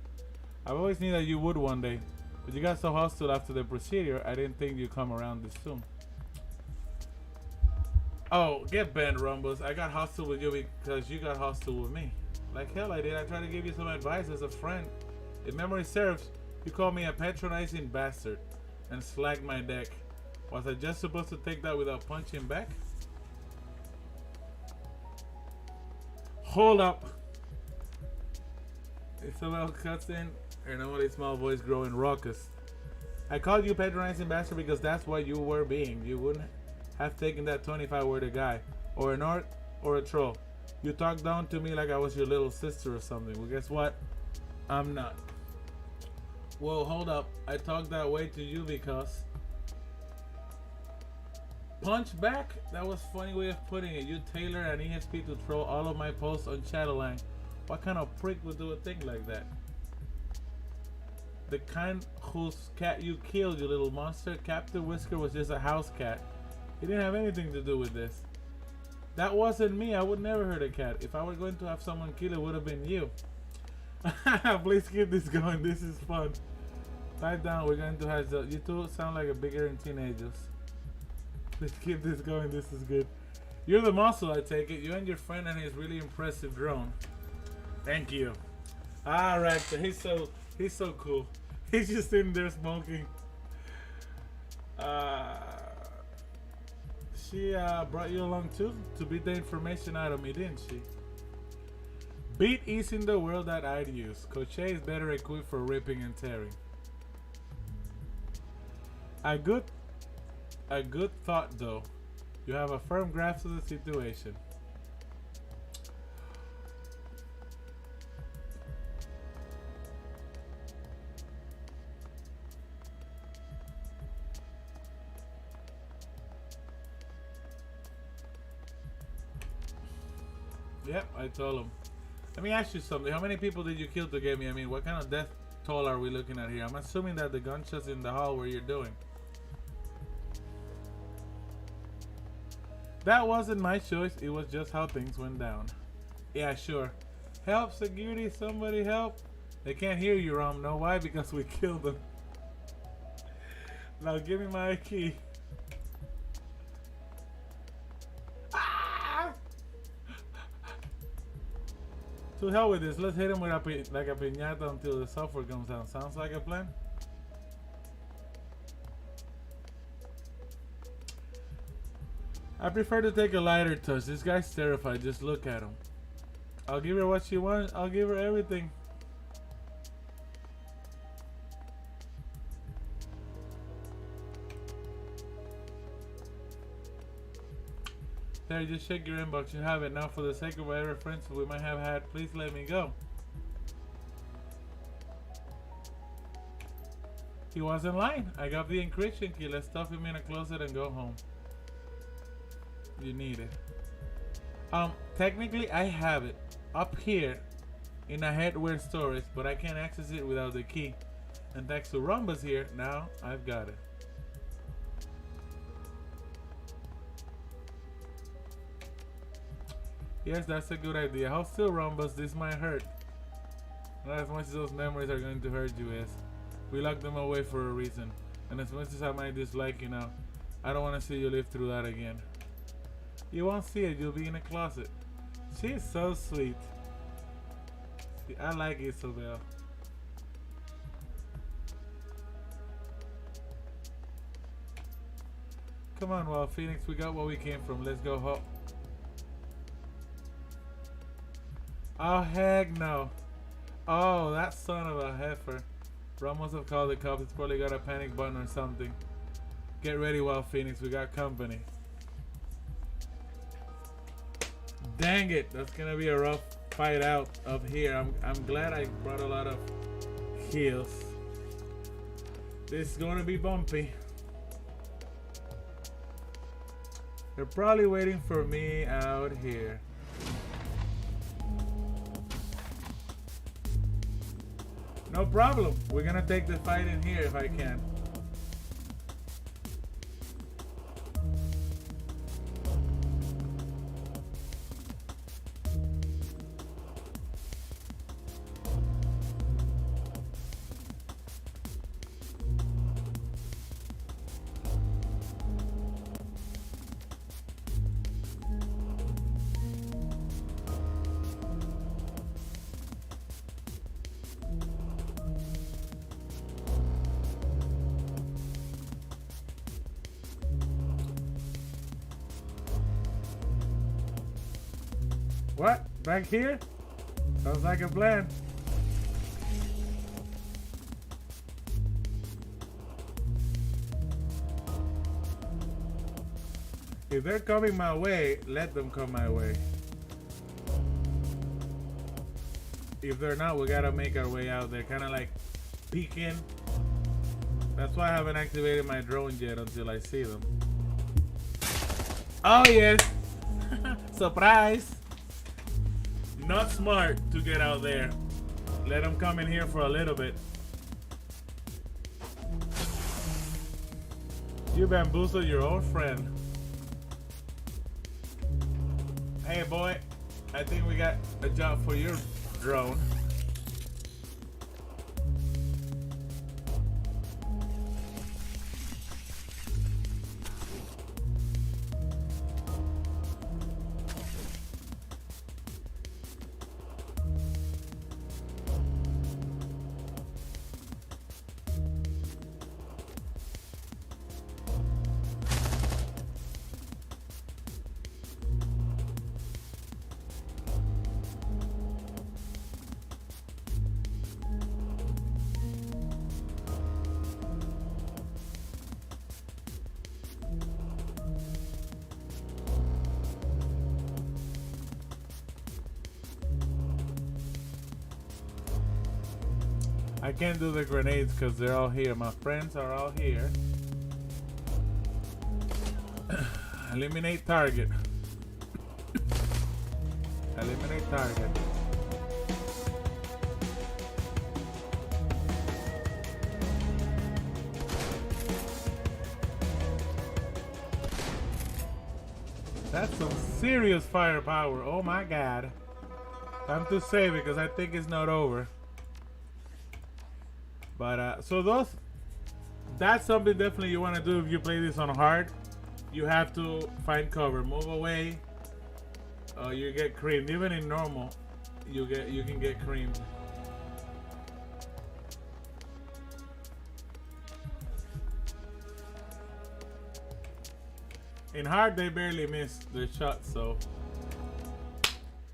I've always knew that you would one day, but you got so hostile after the procedure, I didn't think you'd come around this soon. Oh, get bent, Rumbus. I got hostile with you because you got hostile with me. Like hell I did. I tried to give you some advice as a friend. If memory serves, you called me a patronizing bastard and slagged my deck. Was I just supposed to take that without punching back? Hold up. Isabel cuts in, her normally small voice growing raucous. I called you patronizing bastard because that's what you were being. You wouldn't have taken that 20 if I were the guy. Or an orc or a troll. You talked down to me like I was your little sister or something. Well, guess what? I'm not. Whoa, hold up. I talked that way to you because... Punch back? That was a funny way of putting it. You tailor an ESP to troll all of my posts on Shadowrun. What kind of prick would do a thing like that? The kind whose cat you killed, you little monster. Captain Whisker was just a house cat. He didn't have anything to do with this. That wasn't me. I would never hurt a cat. If I were going to have someone kill it, would have been you. Please keep this going. This is fun. Pipe down. We're going to have you two sound like a bigger than teenagers. Please keep this going. This is good. You're the muscle, I take it. You and your friend and his really impressive drone. Thank you. Alright, so he's so cool. He's just sitting there smoking. She brought you along too to beat the information out of me, didn't she? Beat is in the world that I'd use. Coche is better equipped for ripping and tearing. A good thought though. You have a firm grasp of the situation. Yep, I told him. Let me ask you something. How many people did you kill to get me? I mean, what kind of death toll are we looking at here? I'm assuming that the gunshots in the hall where you're doing. That wasn't my choice. It was just how things went down. Yeah, sure. Help, security. Somebody help. They can't hear you, Rom. Know why? Because we killed them. Now give me my key. To hell with this. Let's hit him with like a piñata until the software comes down. Sounds like a plan? I prefer to take a lighter touch. This guy's terrified. Just look at him. I'll give her what she wants. I'll give her everything. There, just check your inbox. You have it. Now, for the sake of whatever friends we might have had, please let me go. He wasn't lying. I got the encryption key. Let's stuff him in a closet and go home. You need it. Technically, I have it up here in a hardware storage, but I can't access it without the key. And thanks to Rumba's here, now I've got it. Yes, that's a good idea. How still, Rumbus? This might hurt. Not as much as those memories are going to hurt you is. We locked them away for a reason. And as much as I might dislike you now, I don't want to see you live through that again. You won't see it. You'll be in a closet. She's so sweet. I like Isabel. Come on, Wild Phoenix. We got where we came from. Let's go home. Oh, heck no. Oh, that son of a heifer. Ron must have called the cops. It's probably got a panic button or something. Get ready, Wild Phoenix. We got company. Dang it. That's going to be a rough fight out of here. I'm glad I brought a lot of heals. This is going to be bumpy. They're probably waiting for me out here. No problem. We're gonna take the fight in here if I can. What? Back here? Sounds like a plan. If they're coming my way, let them come my way. If they're not, we gotta make our way out there. Kind of like peeking. That's why I haven't activated my drone yet until I see them. Oh yes! Surprise! Not smart to get out there. Let them come in here for a little bit. You bamboozled your old friend. Hey boy, I think we got a job for your drone. I can't do the grenades because they're all here. My friends are all here. Eliminate target. Eliminate target. That's some serious firepower. Oh my god. Time to save it because I think it's not over. But so that's something definitely you want to do if you play this on hard. You have to find cover, move away. You get creamed. Even in normal, you can get creamed. In hard, they barely missed the shot, so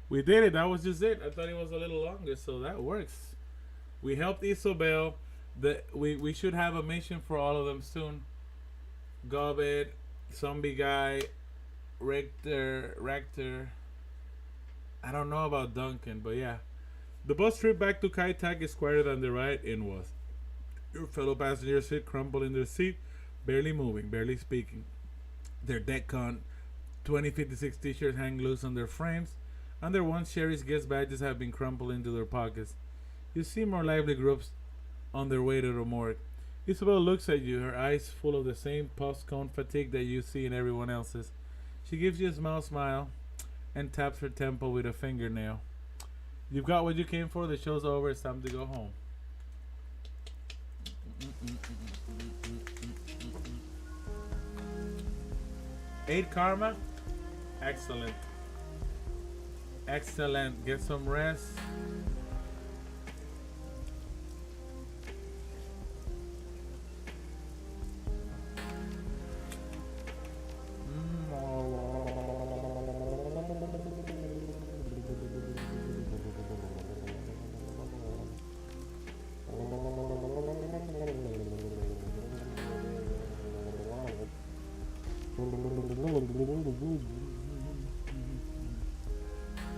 we did it. That was just it. I thought it was a little longer, so that works. We helped Isobel. We should have a mission for all of them soon. Gobet, Zombie Guy, Rector. I don't know about Duncan, but yeah. The bus trip back to Kai Tak is quieter than the ride in was. Your fellow passengers sit crumpled in their seat, barely moving, barely speaking. Their DECCON 2056 t-shirts hang loose on their frames, and their once cherished guest badges have been crumpled into their pockets. You see more lively groups on their way to the morgue. Isabel looks at you, her eyes full of the same post-cone fatigue that you see in everyone else's. She gives you a smile and taps her temple with a fingernail. You've got what you came for. The show's over. It's time to go home. 8 karma. Excellent. Excellent. Get some rest.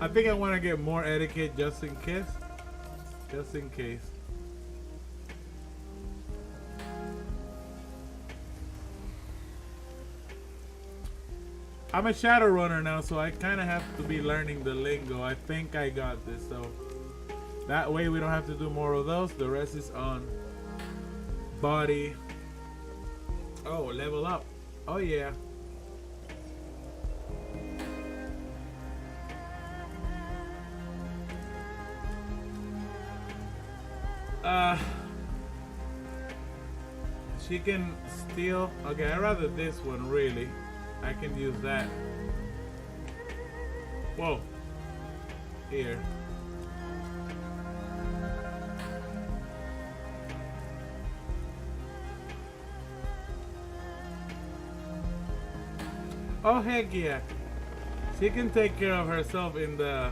I think I want to get more etiquette just in case. Just in case. I'm a Shadowrunner now, so I kind of have to be learning the lingo. I think I got this, so that way we don't have to do more of those. The rest is on body. Oh, level up. Oh yeah. She can steal. Okay, I'd rather this one, really. I can use that. Whoa. Here. Oh heck yeah. She can take care of herself in the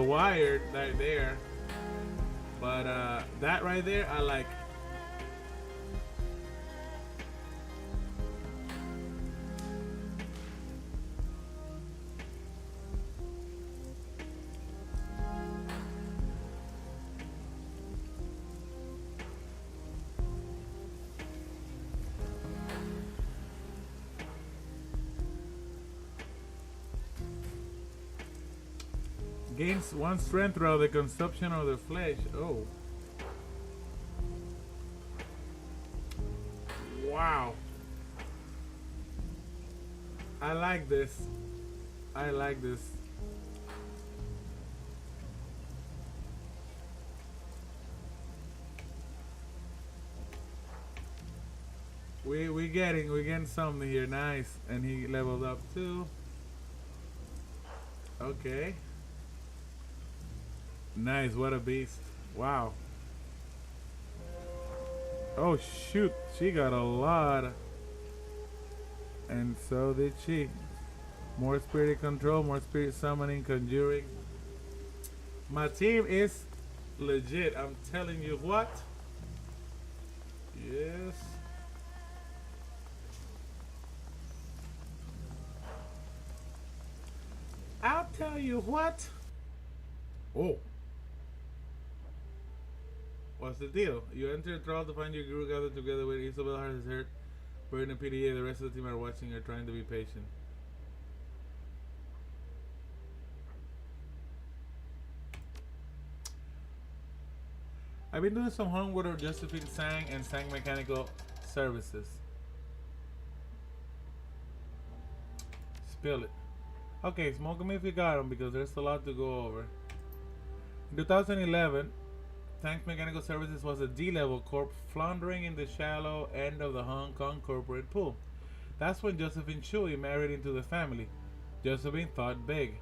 wire right there. But that right there I like. Gains 1 strength throughout the consumption of the flesh. Oh. Wow. I like this. I like this. We getting something here. Nice. And he leveled up too. Okay. Nice, what a beast. Wow. Oh shoot, she got a lot. And so did she. More spirit control, more spirit summoning, conjuring. My team is legit, I'm telling you what. Yes. I'll tell you what. Oh. What's the deal? You enter a trial to find your guru gathered together with Isabel has hurt. We're in a PDA. The rest of the team are watching her, trying to be patient. I've been doing some homework on Josephine Sang and Sang Mechanical Services. Spill it. Okay, smoke them if you got them because there's a lot to go over. In 2011, Tank Mechanical Services was a D-level corp floundering in the shallow end of the Hong Kong corporate pool. That's when Josephine Shui married into the family. Josephine thought big.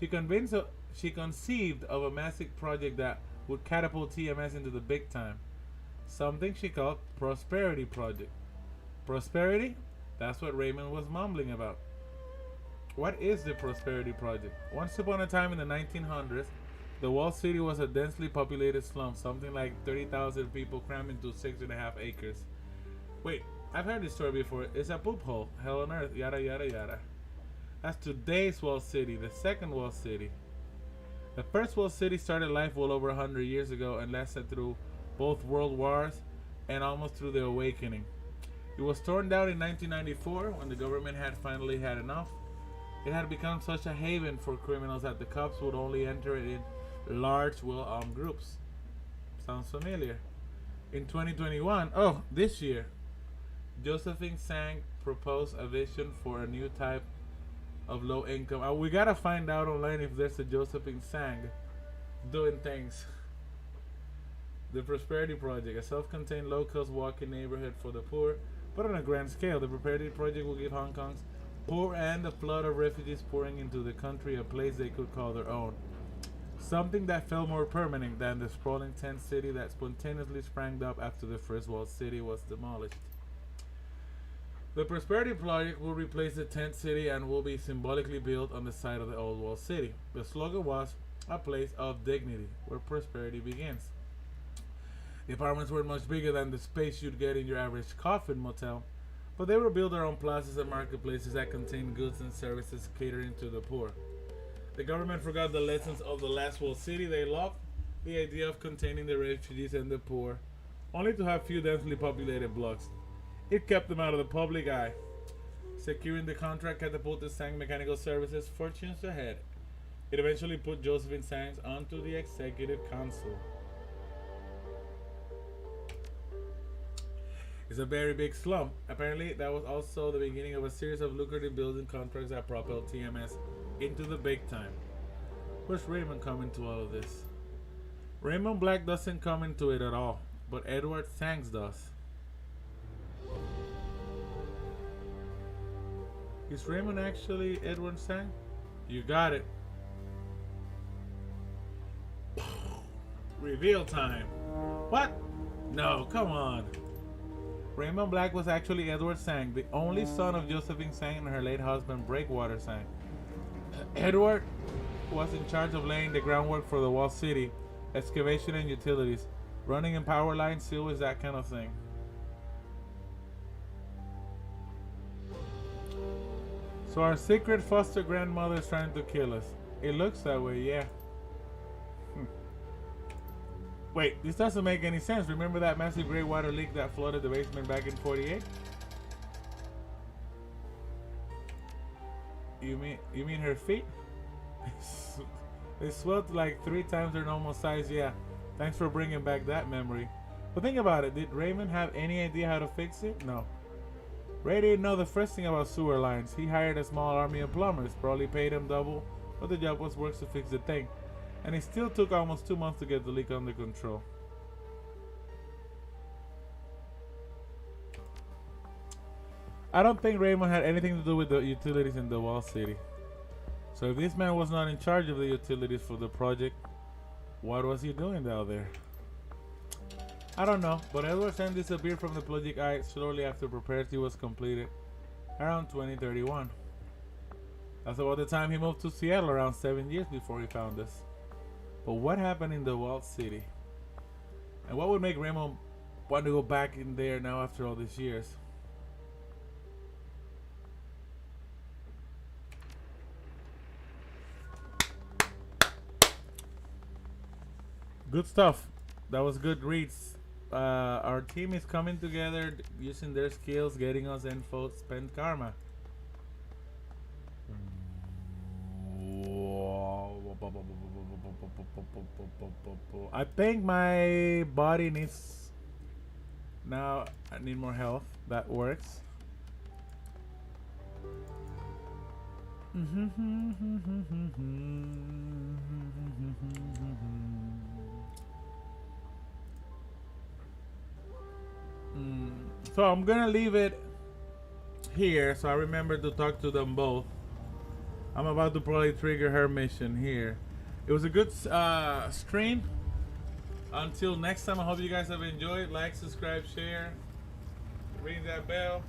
She conceived of a massive project that would catapult TMS into the big time. Something she called Prosperity Project. Prosperity? That's what Raymond was mumbling about. What is the Prosperity Project? Once upon a time in the 1900s, the walled city was a densely populated slum, something like 30,000 people crammed into 6.5 acres. Wait, I've heard this story before. It's a poop hole, hell on earth, yada yada yada. That's today's walled city, the second walled city. The first walled city started life well over 100 years ago and lasted through both world wars and almost through the awakening. It was torn down in 1994 when the government had finally had enough. It had become such a haven for criminals that the cops would only enter it in large, well-armed groups. Sounds familiar. In 2021, this year, Josephine Sang proposed a vision for a new type of low income. We gotta find out online if there's a Josephine Sang doing things. The Prosperity Project, a self-contained low-cost walk-in neighborhood for the poor, but on a grand scale. The Prosperity Project will give Hong Kong's poor and the flood of refugees pouring into the country a place they could call their own. Something that felt more permanent than the sprawling tent city that spontaneously sprang up after the first walled city was demolished. The Prosperity Project will replace the tent city and will be symbolically built on the site of the old walled city. The slogan was, "A place of dignity, where prosperity begins." The apartments were much bigger than the space you'd get in your average coffin motel, but they were built around plazas and marketplaces that contained goods and services catering to the poor. The government forgot the lessons of the last walled city. They loved the idea of containing the refugees and the poor, only to have few densely populated blocks. It kept them out of the public eye. Securing the contract catapulted Sang Mechanical Services fortunes ahead. It eventually put Josephine Sangs onto the executive council. It's a very big slum. Apparently, that was also the beginning of a series of lucrative building contracts that propelled TMS into the big time. Where's Raymond come into all of this? Raymond Black doesn't come into it at all, but Edward Sangs does. Is Raymond actually Edward Sang? You got it. Reveal time. What? No, come on. Raymond Black was actually Edward Sang, the only son of Josephine Sang and her late husband Breakwater Sang. Edward was in charge of laying the groundwork for the walled city, excavation and utilities, running in power lines, sewers, that kind of thing. So our secret foster grandmother is trying to kill us. It looks that way, yeah. Wait, this doesn't make any sense. Remember that massive gray water leak that flooded the basement back in '48? You mean her feet? They swelled to like 3 times their normal size. Yeah, thanks for bringing back that memory. But think about it. Did Raymond have any idea how to fix it? No. Ray didn't know the first thing about sewer lines. He hired a small army of plumbers, probably paid him double, but the job was worse to fix the thing. And it still took almost 2 months to get the leak under control. I don't think Raymond had anything to do with the utilities in the wall city. So if this man was not in charge of the utilities for the project, what was he doing down there? I don't know, but Edward's end disappeared from the project eye shortly after preparatory was completed, around 2031. That's about the time he moved to Seattle, around 7 years before he found us. But what happened in the walled city? And what would make Raymond want to go back in there now after all these years? Good stuff. That was good reads. Our team is coming together, using their skills, getting us info, spend karma. I think my body needs... Now I need more health. That works. So I'm gonna leave it here so I remember to talk to them both. I'm about to probably trigger her mission here. It was a good stream. Until next time, I hope you guys have enjoyed. Like, subscribe, share, ring that bell.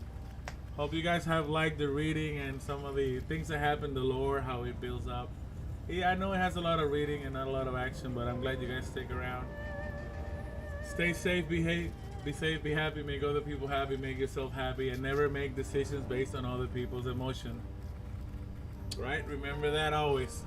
Hope you guys have liked the reading and some of the things that happen, the lore, how it builds up. Yeah, I know it has a lot of reading and not a lot of action, but I'm glad you guys stick around. Stay safe, be safe, be happy, make other people happy, make yourself happy, and never make decisions based on other people's emotion. Right? Remember that always.